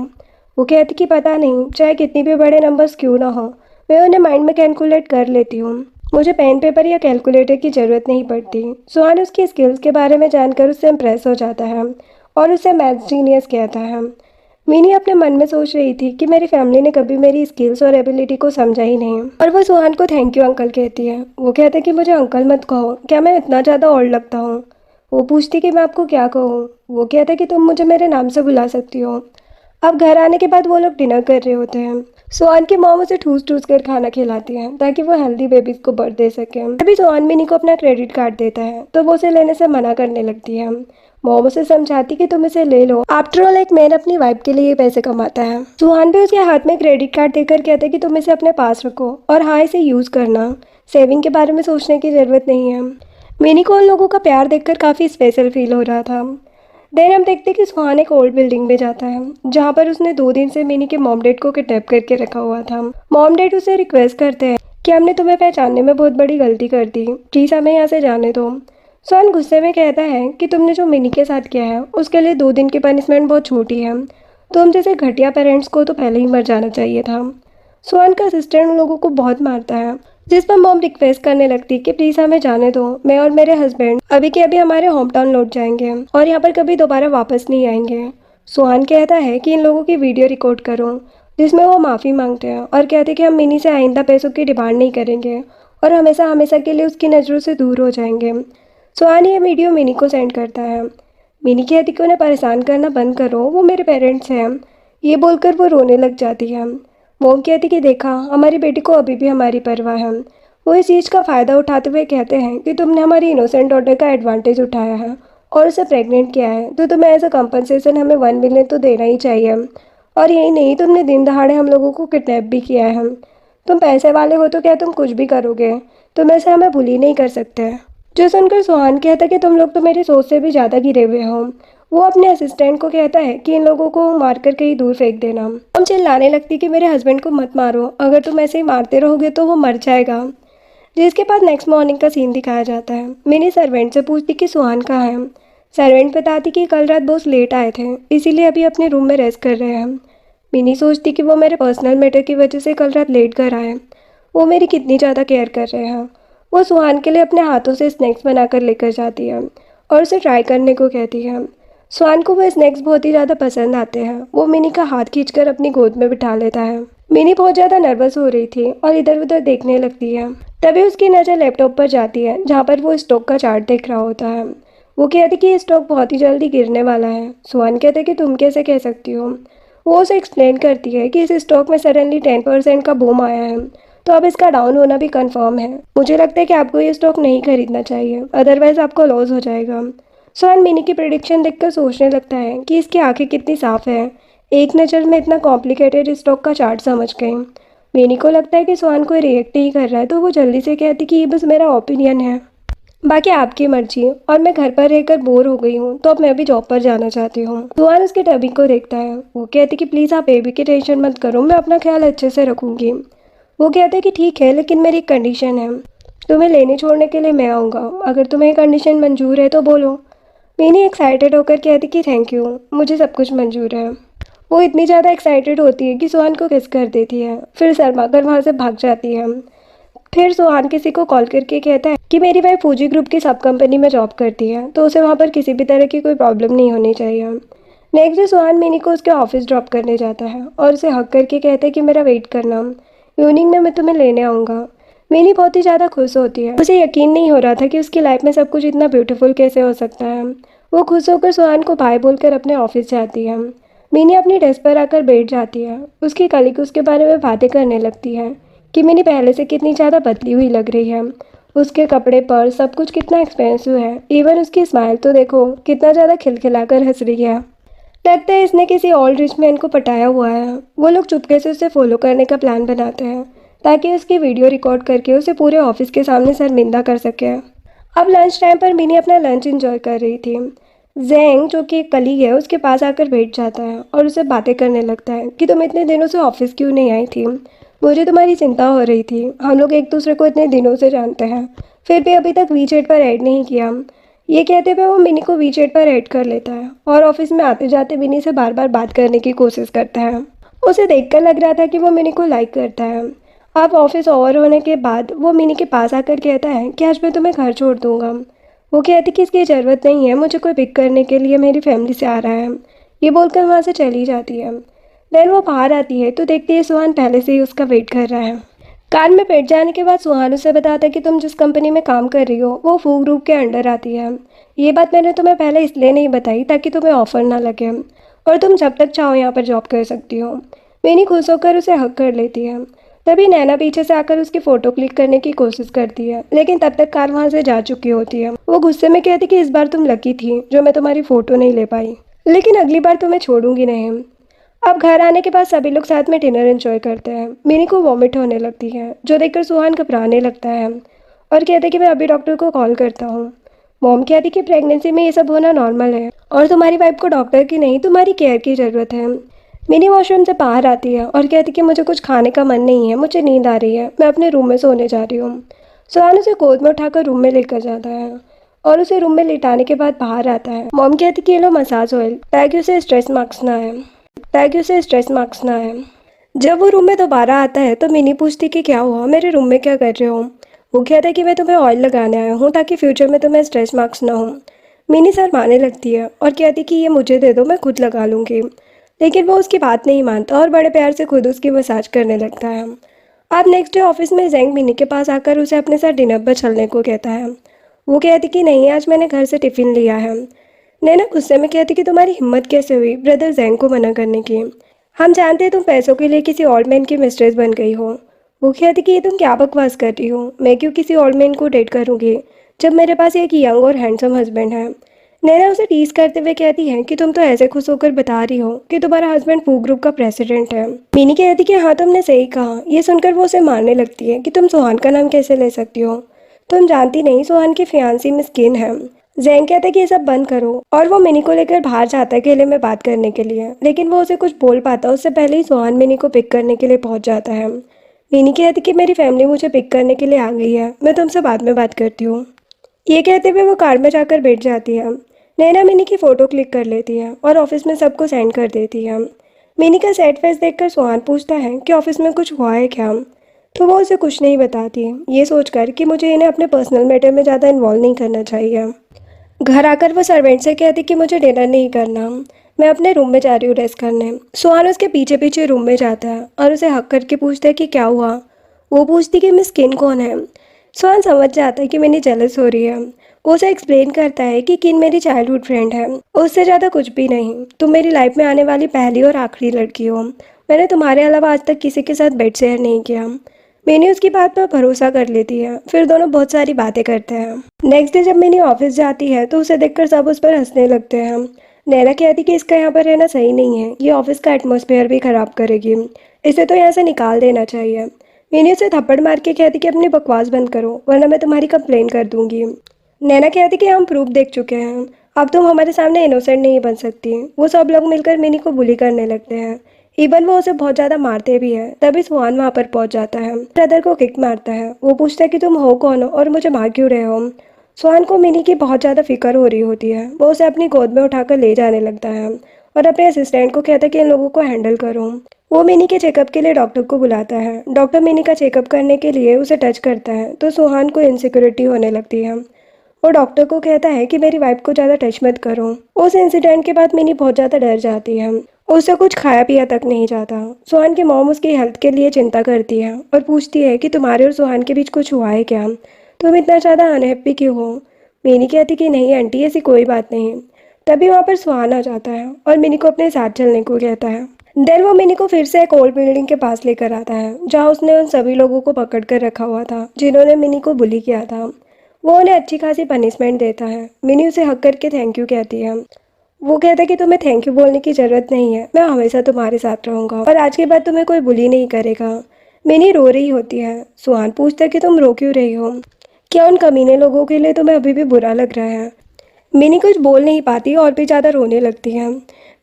A: वो कहती कि पता नहीं, चाहे कितनी भी बड़े नंबर्स क्यों ना हो, मैं उन्हें माइंड में कैलकुलेट कर लेती हूँ, मुझे पेन पेपर या कैलकुलेटर की ज़रूरत नहीं पड़ती। सुहान उसकी स्किल्स के बारे में जानकर उससे इम्प्रेस हो जाता है और उसे मैथ्स जीनियस कहता है। मिनी अपने मन में सोच रही थी कि मेरी फैमिली ने कभी मेरी स्किल्स और एबिलिटी को समझा ही नहीं, और वो सुहान को थैंक यू अंकल कहती है। वो कहते कि मुझे अंकल मत कहो, क्या मैं इतना ज़्यादा ओल्ड लगता हूँ। वो पूछती कि मैं आपको क्या कहूँ। वो कहते कि तुम मुझे मेरे नाम से बुला सकती हो। अब घर आने के बाद वो लोग डिनर कर रहे होते हैं। सुहान की मॉम उसे ठूस ठूस कर खाना खिलाती है ताकि वो हेल्दी बेबीज को बर्थ दे सके। अभी सुहान मिनी को अपना क्रेडिट कार्ड देता है तो वो उसे लेने से मना करने लगती है। मॉम उसे समझाती कि तुम इसे ले लो, आफ्टर ऑल एक मैन अपनी वाइफ के लिए ये पैसे कमाता है। सुहान भी उसके हाथ में क्रेडिट कार्ड देकर कहते कि तुम इसे अपने पास रखो और हाँ इसे यूज़ करना, सेविंग के बारे में सोचने की ज़रूरत नहीं है। मिनी को उन लोगों का प्यार देखकर काफ़ी स्पेशल फील हो रहा था। देन हम देखते कि सुहान एक ओल्ड बिल्डिंग में जाता है जहाँ पर उसने 2 दिन से मिनी के मॉम डैड को किडनैप करके रखा हुआ था। मॉम डैड उसे रिक्वेस्ट करते हैं कि हमने तुम्हें पहचानने में बहुत बड़ी गलती कर दी, प्लीज़ हमें यहाँ से जाने दो। सुहान गुस्से में कहता है कि तुमने जो मिनी के साथ किया है उसके लिए 2 दिन की पनिशमेंट बहुत छोटी है, तुम जैसे घटिया पेरेंट्स को तो पहले ही मर जाना चाहिए था। सुहान का असिस्टेंट उन लोगों को बहुत मारता है, जिस पर मॉम रिक्वेस्ट करने लगती कि प्लीज़ हमें जाने दो, मैं और मेरे हस्बैंड अभी के अभी हमारे होम टाउन लौट जाएंगे और यहाँ पर कभी दोबारा वापस नहीं आएंगे। सुहान कहता है कि इन लोगों की वीडियो रिकॉर्ड करो, जिसमें वो माफ़ी मांगते हैं और कहते कि हम मिनी से आइंदा पैसों की डिमांड नहीं करेंगे और हमेशा हमेशा के लिए उसकी नज़रों से दूर हो जाएंगे। सुहान ये वीडियो मिनी को सेंड करता है। मिनी कहती कि उन्हें परेशान करना बंद करो, वो मेरे पेरेंट्स हैं। ये बोलकर वो रोने लग जाती है। मोम कहती कि देखा, हमारी बेटी को अभी भी हमारी परवाह है। वो इस चीज़ का फ़ायदा उठाते हुए कहते हैं कि तुमने हमारी इनोसेंट डॉटर का एडवांटेज उठाया है और उसे प्रेग्नेंट किया है, तो तुम्हें एज अ कंपनसेशन हमें 1 मिलियन तो देना ही चाहिए। और यही नहीं, तुमने दिन दहाड़े हम लोगों को किडनैप भी किया है। तुम पैसे वाले हो तो क्या तुम कुछ भी करोगे, तुम ऐसे हमें भूल ही नहीं कर सकते। जो सुनकर सुहान कहता कि तुम लोग तो मेरी सोच से भी ज़्यादा गिरे हुए हो। वो अपने असिस्टेंट को कहता है कि इन लोगों को मारकर कहीं दूर फेंक देना। हम चिल्लाने लगती कि मेरे हस्बैंड को मत मारो, अगर तुम ऐसे ही मारते रहोगे तो वो मर जाएगा। जिसके बाद नेक्स्ट मॉर्निंग का सीन दिखाया जाता है। मिनी सर्वेंट से पूछती कि सुहान कहाँ है। सर्वेंट बताती कि कल रात बॉस लेट आए थे, इसीलिए अभी अपने रूम में रेस्ट कर रहे हैं। मिनी सोचती कि वो मेरे पर्सनल मैटर की वजह से कल रात लेट घर आए, वो मेरी कितनी ज़्यादा केयर कर रहे हैं। वो सुहान के लिए अपने हाथों से स्नैक्स बनाकर लेकर जाती है और उसे ट्राई करने को कहती है। स्वान को वो स्नैक्स बहुत ही ज़्यादा पसंद आते हैं। वो मिनी का हाथ खींचकर अपनी गोद में बिठा लेता है। मिनी बहुत ज़्यादा नर्वस हो रही थी और इधर उधर देखने लगती है। तभी उसकी नज़र लैपटॉप पर जाती है जहाँ पर वो स्टॉक का चार्ट देख रहा होता है। वो कहती कि ये स्टॉक बहुत ही जल्दी गिरने वाला है। स्वान कहते कि तुम कैसे कह सकती हो। वो उसे एक्सप्लेन करती है कि इस स्टॉक में सडनली 10% का बूम आया है, तो अब इसका डाउन होना भी कंफर्म है। मुझे लगता है कि आपको ये स्टॉक नहीं खरीदना चाहिए, अदरवाइज आपको लॉस हो जाएगा। सोहन मिनी की प्रेडिक्शन देखकर सोचने लगता है कि इसकी आंखें कितनी साफ है, एक नज़र में इतना कॉम्प्लिकेटेड स्टॉक का चार्ट समझ गए। मिनी को लगता है कि सोहन कोई रिएक्ट नहीं कर रहा है, तो वो जल्दी से कहती कि ये बस मेरा ओपिनियन है, बाकी आपकी मर्जी। और मैं घर पर रहकर बोर हो गई हूँ, तो अब मैं भी जॉब पर जाना चाहती हूँ। सोहन उसके टबी को देखता है। वो कहती कि प्लीज़ आप बेबी की टेंशन मत करो, मैं अपना ख्याल अच्छे से रखूँगी। वो कहते हैं कि ठीक है, लेकिन मेरी एक कंडीशन है। तुम्हें लेने छोड़ने के लिए मैं आऊँगा, अगर तुम्हें ये कंडीशन मंजूर है तो बोलो। मिनी एक्साइटेड होकर कहती कि थैंक यू, मुझे सब कुछ मंजूर है। वो इतनी ज़्यादा एक्साइटेड होती है कि सोहन को किस कर देती है, फिर शर्मा कर वहाँ से भाग जाती है। फिर सोहान किसी को कॉल करके कहता है कि मेरी वाइफ फूजी ग्रुप की सब कंपनी में जॉब करती है, तो उसे वहाँ पर किसी भी तरह की कोई प्रॉब्लम नहीं होनी चाहिए। नेक्स्ट डे सोहान मिनी को उसके ऑफिस ड्रॉप करने जाता है और उसे हक करके कहता है कि मेरा वेट करना, इवनिंग में मैं तुम्हें लेने आऊँगा। मिनी बहुत ही ज़्यादा खुश होती है। उसे यकीन नहीं हो रहा था कि उसकी लाइफ में सब कुछ इतना ब्यूटीफुल कैसे हो सकता है। वो खुश होकर सोहान को बाय बोलकर अपने ऑफिस जाती है। मिनी अपनी डेस्क पर आकर बैठ जाती है। उसकी कलीग उसके बारे में बातें करने लगती है कि मिनी पहले से कितनी ज़्यादा बदली हुई लग रही है। उसके कपड़े पर सब कुछ कितना एक्सपेंसिव है, इवन उसकी स्माइल तो देखो कितना ज़्यादा खिलखिलाकर हंस रही है। लगता है इसने किसी ऑल रिच मैन को पटाया हुआ है। वो लोग चुपके से उसे फॉलो करने का प्लान बनाते हैं ताकि उसकी वीडियो रिकॉर्ड करके उसे पूरे ऑफिस के सामने शर्मिंदा कर सके। अब लंच टाइम पर मिनी अपना लंच एंजॉय कर रही थी। जैंग जो कि एक कलीग है उसके पास आकर बैठ जाता है और उसे बातें करने लगता है कि तुम इतने दिनों से ऑफिस क्यों नहीं आई थी। मुझे तुम्हारी चिंता हो रही थी, हम लोग एक दूसरे को इतने दिनों से जानते हैं, फिर भी अभी तक वीचैट पर ऐड नहीं किया। ये कहते हुए वो मिनी को वीचैट पर ऐड कर लेता है और ऑफिस में आते जाते मिनी से बार बार बात करने की कोशिश करता है। उसे देखकर लग रहा था कि वो मिनी को लाइक करता है। अब ऑफिस ओवर होने के बाद वो मिनी के पास आकर कहता है कि आज मैं तुम्हें घर छोड़ दूंगा। वो कहती कि इसकी ज़रूरत नहीं है, मुझे कोई पिक करने के लिए मेरी फैमिली से आ रहा है। ये बोलकर वहाँ से चली जाती है। देन वो बाहर आती है तो देखती है सुहान पहले से ही उसका वेट कर रहा है। कार में बैठ जाने के बाद सुहान उसे बताता है कि तुम जिस कंपनी में काम कर रही हो वो फू ग्रुप के अंडर आती है। ये बात मैंने तुम्हें पहले इसलिए नहीं बताई ताकि तुम्हें ऑफर ना लगे, और तुम जब तक चाहो यहाँ पर जॉब कर सकती हो। मिनी खुश होकर उसे हक कर लेती है। तभी नैना पीछे से आकर उसकी फ़ोटो क्लिक करने की कोशिश करती है, लेकिन तब तक कार वहाँ से जा चुकी होती है। वो गुस्से में कहती कि इस बार तुम लकी थी जो मैं तुम्हारी फ़ोटो नहीं ले पाई, लेकिन अगली बार तुम्हें छोड़ूंगी नहीं। अब घर आने के बाद सभी लोग साथ में डिनर एंजॉय करते हैं। मिनी को वॉमिट होने लगती है, जो देखकर सुहान घबराने लगता है और कहते कि मैं अभी डॉक्टर को कॉल करता हूँ। मॉम कहती कि प्रेगनेंसी में ये सब होना नॉर्मल है और तुम्हारी वाइफ को डॉक्टर की नहीं तुम्हारी केयर की ज़रूरत है। मिनी वॉशरूम से बाहर आती है और कहती कि मुझे कुछ खाने का मन नहीं है, मुझे नींद आ रही है, मैं अपने रूम में सोने जा रही हूँ। सुहान उसे गोद में उठाकर रूम में लेकर जाता है और उसे रूम में लेटाने के बाद बाहर आता है। मॉम कहती कि ये लो मसाज ऑयल, ताकि उसे स्ट्रेस मार्क्स ना आए। जब वो रूम में दोबारा आता है तो मिनी पूछती कि क्या हुआ, मेरे रूम में क्या कर रहे हो। वो कहता है कि मैं तुम्हें ऑयल लगाने आया हूँ ताकि फ्यूचर में तुम्हें स्ट्रेस मार्क्स ना हो। मिनी शर्माने लगती है और कहती कि ये मुझे दे दो, मैं खुद लगा लूँगी। लेकिन वो उसकी बात नहीं मानता और बड़े प्यार से खुद उसकी मसाज करने लगता है। अब नेक्स्ट डे ऑफिस में जैंग मिनी के पास आकर उसे अपने साथ डिनर पर चलने को कहता है। वो कहती कि नहीं, आज मैंने घर से टिफ़िन लिया है। नैना गुस्से में कहती कि तुम्हारी हिम्मत कैसे हुई ब्रदर जैंग को मना करने की। हम जानते हैं तुम पैसों के लिए किसी ओल्ड मैन की मिस्ट्रेस बन गई हो। वो कहती कि ये तुम क्या बकवास कर रही हो, मैं क्यों किसी ओल्ड मैन को डेट करूँगी जब मेरे पास एक यंग और हैंडसम हस्बैंड है। नैना उसे टीज करते हुए कहती है कि तुम तो ऐसे खुश होकर बता रही हो कि तुम्हारा हस्बैंड फू ग्रुप का प्रेसिडेंट है। मिनी कहती कि हाँ तुमने सही कहा। ये सुनकर वो उसे मारने लगती है कि तुम सुहान का नाम कैसे ले सकती हो, तुम जानती नहीं सुहान की फियांसी मिस्किन है। जैंग कहता है कि ये सब बंद करो और वो मिनी को लेकर बाहर जाता है अकेले में बात करने के लिए, लेकिन वो उसे कुछ बोल पाता उससे पहले ही सुहान मिनी को पिक करने के लिए पहुंच जाता है। मिनी कहती कि मेरी फैमिली मुझे पिक करने के लिए आ गई है, मैं तुमसे बाद में बात करती हूँ। ये कहते हुए वो कार में जाकर बैठ जाती है। नैना मिनी की फ़ोटो क्लिक कर लेती है और ऑफिस में सबको सेंड कर देती है। मिनी का सैड फेस देखकर सुहान पूछता है कि ऑफिस में कुछ हुआ है क्या, तो वो उसे कुछ नहीं बताती, ये सोचकर कि मुझे इन्हें अपने पर्सनल मैटर में ज़्यादा इन्वॉल्व नहीं करना चाहिए। घर आकर वो सर्वेंट से कहती कि मुझे डिनर नहीं करना, मैं अपने रूम में जा रही हूँ रेस्ट करने। सुहान उसके पीछे पीछे रूम में जाता है और उसे हक करके पूछता है कि क्या हुआ। वो पूछती कि मिस किन कौन है। सुहान समझ जाता है कि मैंने जेलस हो रही है। वो उसे एक्सप्लेन करता है कि किन मेरी चाइल्डहुड फ्रेंड है, उससे ज़्यादा कुछ भी नहीं। तुम मेरी लाइफ में आने वाली पहली और आखिरी लड़की हो। मैंने तुम्हारे अलावा आज तक किसी के साथ बेड शेयर नहीं किया। मैंने उसकी बात पर भरोसा कर लेती है, फिर दोनों बहुत सारी बातें करते हैं। नेक्स्ट डे जब मैंने ऑफिस जाती है तो उसे देखकर सब उस पर हंसने लगते हैं। नैना कहती कि इसका यहाँ पर रहना सही नहीं है, ये ऑफिस का एटमॉस्फेयर भी खराब करेगी, इसे तो यहाँ से निकाल देना चाहिए। मैंने उसे थप्पड़ मार के कहती कि अपनी बकवास बंद करो वरना मैं तुम्हारी कंप्लेन कर दूंगी। नैना कहती कि हम प्रूफ देख चुके हैं, अब तुम हमारे सामने इनोसेंट नहीं बन सकती। वो सब लोग मिलकर मिनी को बुली करने लगते हैं। इवन वो उसे बहुत ज़्यादा मारते भी है। तभी सुहान वहाँ पर पहुँच जाता है, ब्रदर को किक मारता है। वो पूछता है कि तुम हो कौन हो और मुझे मार क्यों रहे हो। सुहान को मिनी की बहुत ज़्यादा फिक्र हो रही होती है। वो उसे अपनी गोद में उठाकर ले जाने लगता है और अपने असिस्टेंट को कहता है कि इन लोगों को हैंडल करो। वो मिनी के चेकअप के लिए डॉक्टर को बुलाता है। डॉक्टर मिनी का चेकअप करने के लिए उसे टच करता है तो सुहान को इनसिक्योरिटी होने लगती है। वो डॉक्टर को कहता है कि मेरी वाइफ को ज़्यादा टच मत करो। उस इंसिडेंट के बाद मिनी बहुत ज़्यादा डर जाती है। उससे कुछ खाया पिया तक नहीं जाता। सुहान की मॉम उसकी हेल्थ के लिए चिंता करती है और पूछती है कि तुम्हारे और सुहान के बीच कुछ हुआ है क्या, तुम इतना ज़्यादा अनहैप्पी क्यों हो। मिनी कहती कि नहीं आंटी, ऐसी कोई बात नहीं। तभी वहाँ पर सुहान आ जाता है और मिनी को अपने साथ चलने को कहता है। देन वो मिनी को फिर से एक ओल्ड बिल्डिंग के पास लेकर आता है जहाँ उसने उन सभी लोगों को पकड़ कर रखा हुआ था जिन्होंने मिनी को बुली किया था। वो उन्हें अच्छी खासी पनिशमेंट देता है। मिनी उसे हक करके थैंक यू कहती है। वो कहता है कि तुम्हें थैंक यू बोलने की ज़रूरत नहीं है, मैं हमेशा तुम्हारे साथ रहूँगा और आज के बाद तुम्हें कोई बुली नहीं करेगा। मिनी रो रही होती है। सुहान पूछता है कि तुम रो क्यों रही हो, क्या उन कमीने लोगों के लिए तुम्हें अभी भी बुरा लग रहा है। मिनी कुछ बोल नहीं पाती और भी ज़्यादा रोने लगती है।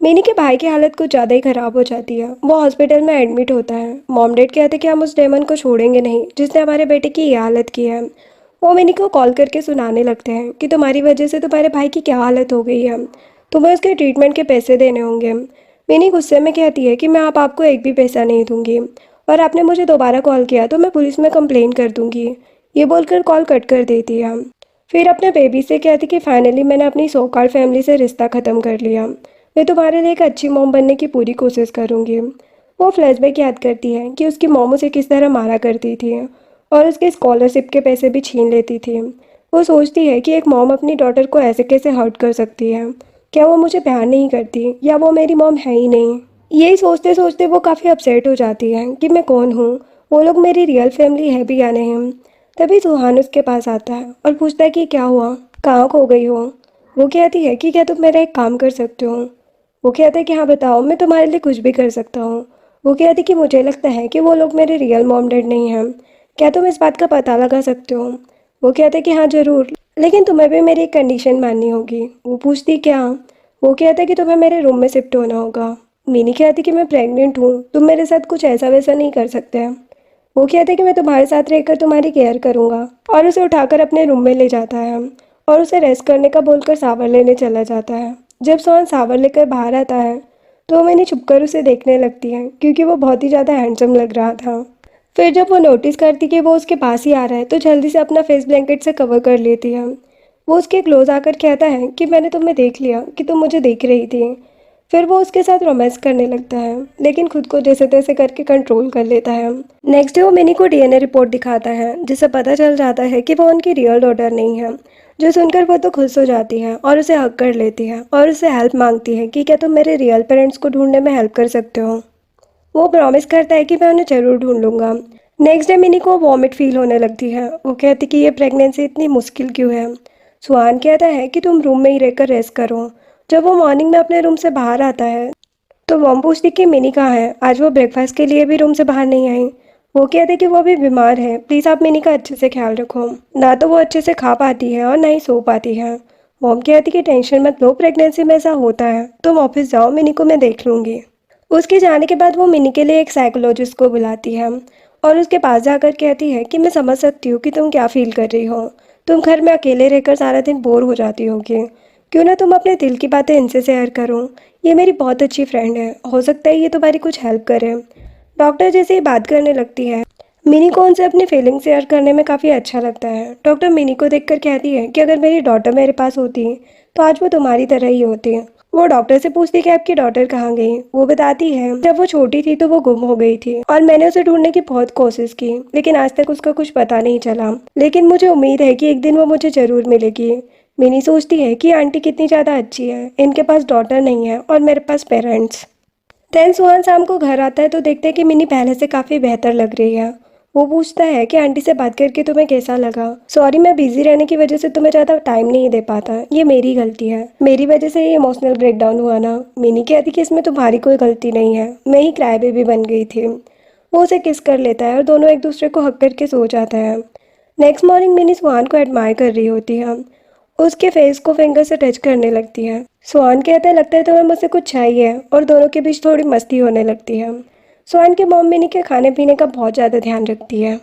A: मिनी के भाई की हालत कुछ ज़्यादा ही ख़राब हो जाती है। वो हॉस्पिटल में एडमिट होता है। मॉम डैड कहते कि हम उस डेमन को छोड़ेंगे नहीं जिसने हमारे बेटे की ये हालत की है। वो मिनी को कॉल करके सुनाने लगते हैं कि तुम्हारी वजह से तुम्हारे भाई की क्या हालत हो गई है, तुम्हें उसके ट्रीटमेंट के पैसे देने होंगे। मिनी गुस्से में कहती है कि मैं अब आपको एक भी पैसा नहीं दूंगी और आपने मुझे दोबारा कॉल किया तो मैं पुलिस में कंप्लेन कर दूंगी। ये बोलकर कॉल कट कर देती है। फिर अपने बेबी से कहती कि फाइनली मैंने अपनी सो कॉल्ड फैमिली से रिश्ता ख़त्म कर लिया। मैं तुम्हारे लिए एक अच्छी मॉम बनने की पूरी कोशिश करूँगी। वो फ्लैशबैक याद करती है कि उसकी मॉम उसे किस तरह मारा करती थी और उसके स्कॉलरशिप के पैसे भी छीन लेती थी। वो सोचती है कि एक मॉम अपनी डॉटर को ऐसे कैसे हर्ट कर सकती है। क्या वो मुझे प्यार नहीं करती या वो मेरी मॉम है ही नहीं। यही सोचते सोचते वो काफ़ी अपसेट हो जाती है कि मैं कौन हूँ, वो लोग मेरी रियल फैमिली है भी या नहीं। तभी सुहान उसके पास आता है और पूछता है कि क्या हुआ, कहाँ खो गई हो। वो कहती है कि क्या तुम मेरा एक काम कर सकते हो। वो कहता है कि हाँ बताओ, मैं तुम्हारे लिए कुछ भी कर सकता हूँ। वो कहती कि मुझे लगता है कि वो लोग मेरे रियल मॉम डैड नहीं हैं, क्या तुम इस बात का पता लगा सकते हो। वो कहते हैं कि हाँ ज़रूर, लेकिन तुम्हें भी मेरी एक कंडीशन माननी होगी। वो पूछती क्या। वो कहता है कि तुम्हें मेरे रूम में शिफ्ट होना होगा। मिनी कहती कि मैं प्रेग्नेंट हूँ, तुम मेरे साथ कुछ ऐसा वैसा नहीं कर सकते। वो कहते कि मैं तुम्हारे साथ रहकर तुम्हारी केयर करूँगा और उसे उठाकर अपने रूम में ले जाता है और उसे रेस्ट करने का बोलकर सावर लेने चला जाता है। जब सोहन सावर लेकर बाहर आता है तो मैंने छुपकर उसे देखने लगती है क्योंकि वो बहुत ही ज़्यादा हैंडसम लग रहा था। फिर जब वो नोटिस करती कि वो उसके पास ही आ रहा है तो जल्दी से अपना फेस ब्लैंकेट से कवर कर लेती है। वो उसके क्लोज आकर कहता है कि मैंने तुम्हें देख लिया कि तुम मुझे देख रही थी। फिर वो उसके साथ रोमांस करने लगता है लेकिन खुद को जैसे तैसे करके कंट्रोल कर लेता है। नेक्स्ट डे वो मिनी को डीएनए रिपोर्ट दिखाता है जिससे पता चल जाता है कि वो उनकी रियल डॉटर नहीं है। जो सुनकर वो तो खुश हो जाती है और उसे हक कर लेती है और उससे हेल्प मांगती है कि क्या तुम मेरे रियल पेरेंट्स को ढूंढने में हेल्प कर सकते हो। वो प्रॉमिस करता है कि मैं उन्हें ज़रूर ढूंढ लूँगा। नेक्स्ट डे मिनी को वॉमिट फील होने लगती है। वो कहती कि ये प्रेगनेंसी इतनी मुश्किल क्यों है। सुहान कहता है कि तुम रूम में ही रहकर रेस्ट करो। जब वो मॉर्निंग में अपने रूम से बाहर आता है तो मॉम पूछती कि मिनी कहाँ है, आज वो ब्रेकफास्ट के लिए भी रूम से बाहर नहीं आई। वो कहते कि वो भी बीमार है, प्लीज़ आप मिनी का अच्छे से ख्याल रखो। ना तो वो अच्छे से खा पाती है और ना ही सो पाती है। मॉम कहती कि टेंशन मत लो, प्रेगनेंसी में ऐसा होता है, तुम ऑफिस जाओ, मिनी को मैं देख लूँगी। उसके जाने के बाद वो मिनी के लिए एक साइकोलॉजिस्ट को बुलाती है और उसके पास जाकर कहती है कि मैं समझ सकती हूँ कि तुम क्या फील कर रही हो। तुम घर में अकेले रहकर सारा दिन बोर हो जाती होगी, क्यों ना तुम अपने दिल की बातें इनसे शेयर करो। ये मेरी बहुत अच्छी फ्रेंड है, हो सकता है ये तुम्हारी कुछ हेल्प करे। डॉक्टर जैसे ही बात करने लगती है मिनी को उनसे अपनी फीलिंग शेयर करने में काफ़ी अच्छा लगता है। डॉक्टर मिनी को देखकर कहती है कि अगर मेरी डॉटर मेरे पास होती तो आज वो तुम्हारी तरह ही होती। वो डॉक्टर से पूछती कि आपकी डॉटर कहाँ गई। वो बताती है जब वो छोटी थी तो वो गुम हो गई थी और मैंने उसे ढूंढने की बहुत कोशिश की, लेकिन आज तक उसका कुछ पता नहीं चला। लेकिन मुझे उम्मीद है कि एक दिन वो मुझे जरूर मिलेगी। मिनी सोचती है कि आंटी कितनी ज़्यादा अच्छी है, इनके पास डॉटर नहीं है और मेरे पास पेरेंट्स। देन सुहान शाम को घर आता है तो देखते हैं कि मिनी पहले से काफ़ी बेहतर लग रही है। वो पूछता है कि आंटी से बात करके तुम्हें कैसा लगा। सॉरी, मैं बिजी रहने की वजह से तुम्हें ज़्यादा टाइम नहीं दे पाता, ये मेरी गलती है, मेरी वजह से ये इमोशनल ब्रेकडाउन हुआ ना। मिनी कहती कि इसमें तुम्हारी कोई गलती नहीं है, मैं ही क्राई बेबी बन गई थी। वो उसे किस कर लेता है और दोनों एक दूसरे को हक करके सो जाते हैं। नेक्स्ट मॉर्निंग मिनी सुहान को एडमायर कर रही होती है। उसके फेस को फिंगर से टच करने लगती है। सुहान कहता है लगता है तुम्हें मुझसे कुछ चाहिए, और दोनों के बीच थोड़ी मस्ती होने लगती है। सुहान की मॉम मिनी के खाने पीने का बहुत ज़्यादा ध्यान रखती है।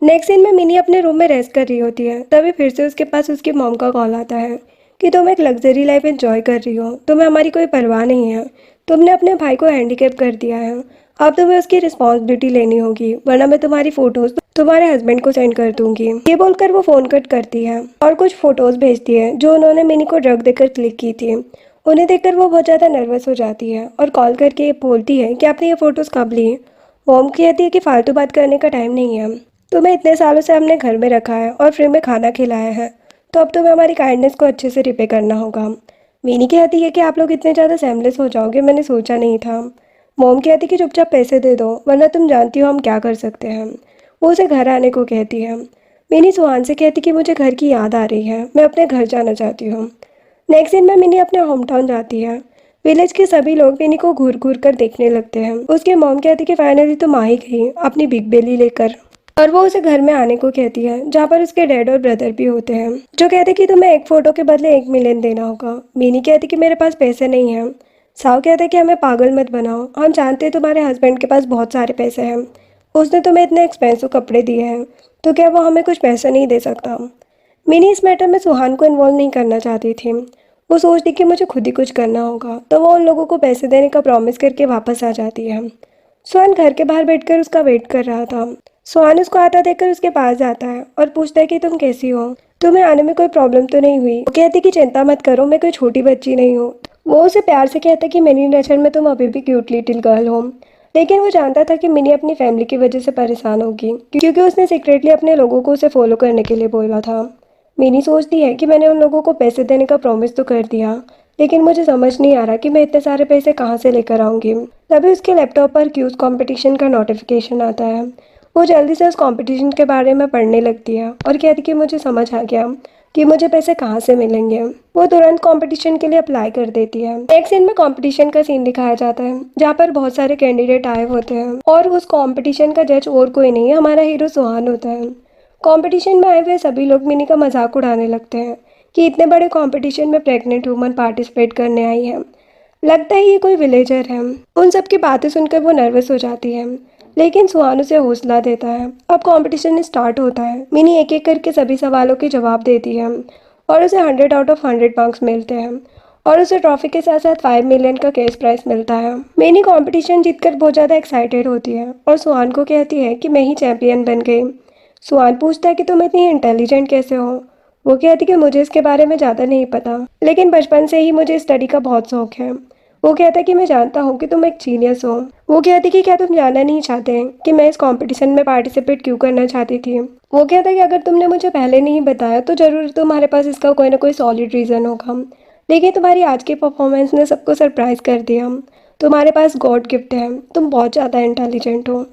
A: नेक्स्ट सीन में मिनी अपने रूम में रेस्ट कर रही होती है, तभी फिर से उसके पास उसकी मॉम का कॉल आता है कि तुम एक लग्जरी लाइफ एंजॉय कर रही हो, तुम्हें हमारी कोई परवाह नहीं है, तुमने अपने भाई को हैंडीकैप कर दिया है, अब तुम्हें उसकी रिस्पॉन्सिबिलिटी लेनी होगी, वरना मैं तुम्हारी फोटोज तुम्हारे हस्बैंड को सेंड कर दूंगी। ये बोलकर वो फोन कट करती है और कुछ फोटोज भेजती है जो उन्होंने मिनी को ड्रग देकर क्लिक की थी। उन्हें देखकर वो बहुत ज़्यादा नर्वस हो जाती है और कॉल करके ये बोलती है कि आपने ये फोटोज कब ली। मॉम कहती है कि फालतू बात करने का टाइम नहीं है, तुम्हें इतने सालों से हमने घर में रखा है और फ्री में खाना खिलाया है, तो अब तुम्हें हमारी काइंडनेस को अच्छे से रिपे करना होगा। मिनी कहती है कि आप लोग इतने ज़्यादा सेमलेस हो जाओगे, मैंने सोचा नहीं था। मॉम कहती कि चुपचाप पैसे दे दो, वरना तुम जानती हो हम क्या कर सकते हैं। वो उसे घर आने को कहती है। मिनी सुहान से कहती कि मुझे घर की याद आ रही है, मैं अपने घर जाना चाहती हूँ। नेक्स्ट दिन में मिनी अपने होम टाउन जाती है। विलेज के सभी लोग मिनी को घूर घूर कर देखने लगते हैं। उसके मॉम कहती कि फाइनली तुम आ ही गई अपनी बिग बेली लेकर, और वो उसे घर में आने को कहती है जहाँ पर उसके डैड और ब्रदर भी होते हैं, जो कहते कि तुम्हें एक फोटो के बदले 1 मिलियन देना होगा। मिनी कहती कि मेरे पास पैसे नहीं है। साव कहता है कि हमें पागल मत बनाओ, हम जानते हैं तुम्हारे हस्बैंड के पास बहुत सारे पैसे हैं, उसने तुम्हें इतने एक्सपेंसिव कपड़े दिए हैं, तो क्या वो हमें कुछ पैसा नहीं दे सकता। मिनी इस मैटर में सुहान को इन्वॉल्व नहीं करना चाहती थी। वो सोचती कि मुझे खुद ही कुछ करना होगा, तो वो उन लोगों को पैसे देने का प्रॉमिस करके वापस आ जाती है। सुहान घर के बाहर बैठकर उसका वेट कर रहा था। सुहान उसको आता देखकर उसके पास जाता है और पूछता है कि तुम कैसी हो, तुम्हें आने में कोई प्रॉब्लम तो नहीं हुई। वो कहती कि चिंता मत करो, मैं कोई छोटी बच्ची नहीं हूँ। वो उसे प्यार से कहता कि मेरी नज़र में तुम अभी भी क्यूट लिटिल गर्ल हो। लेकिन वो जानता था कि मिनी अपनी फैमिली की वजह से परेशान होगी, क्योंकि उसने सीक्रेटली अपने लोगों को उसे फॉलो करने के लिए बोला था। मिनी सोचती है कि मैंने उन लोगों को पैसे देने का प्रॉमिस तो कर दिया, लेकिन मुझे समझ नहीं आ रहा कि मैं इतने सारे पैसे कहाँ से लेकर आऊँगी। तभी उसके लैपटॉप पर क्यूज कंपटीशन का नोटिफिकेशन आता है। वो जल्दी से उस कंपटीशन के बारे में पढ़ने लगती है और कहती कि मुझे समझ आ गया कि मुझे पैसे कहाँ से मिलेंगे। वो तुरंत कंपटीशन के लिए अप्लाई कर देती है। एक सीन में कंपटीशन का सीन दिखाया जाता है जहाँ पर बहुत सारे कैंडिडेट आए होते हैं और उस कंपटीशन का जज और कोई नहीं है, हमारा हीरो सुहान होता है। कंपटीशन में आए हुए सभी लोग मिनी का मजाक उड़ाने लगते हैं कि इतने बड़े कंपटीशन में प्रेग्नेंट वुमन पार्टिसिपेट करने आई है, लगता है ये कोई विलेजर है। उन सब की बातें सुनकर वो नर्वस हो जाती है, लेकिन सुहान उसे हौसला देता है। अब कंपटीशन स्टार्ट होता है। मिनी एक एक करके सभी सवालों के जवाब देती है और उसे 100 आउट ऑफ 100 मार्क्स मिलते हैं और उसे ट्रॉफी के साथ साथ 5 मिलियन का कैश प्राइज मिलता है। मिनी कंपटीशन जीतकर बहुत ज़्यादा एक्साइटेड होती है और सुहान को कहती है कि मैं ही चैंपियन बन गई। सुहान पूछता है कि तुम इतनी इंटेलिजेंट कैसे हो। वो कहती कि मुझे इसके बारे में ज़्यादा नहीं पता, लेकिन बचपन से ही मुझे स्टडी का बहुत शौक है। वो कहता है कि मैं जानता हूँ कि तुम एक जीनियस हो। वो कहती कि क्या तुम जानना नहीं चाहते कि मैं इस कंपटीशन में पार्टिसिपेट क्यों करना चाहती थी। वो कहता है कि अगर तुमने मुझे पहले नहीं बताया तो ज़रूर तुम्हारे पास इसका कोई ना कोई सॉलिड रीज़न होगा, लेकिन तुम्हारी आज की परफॉर्मेंस ने सबको सरप्राइज़ कर दिया। तुम्हारे पास गॉड गिफ्ट है, तुम बहुत ज़्यादा इंटेलिजेंट हो।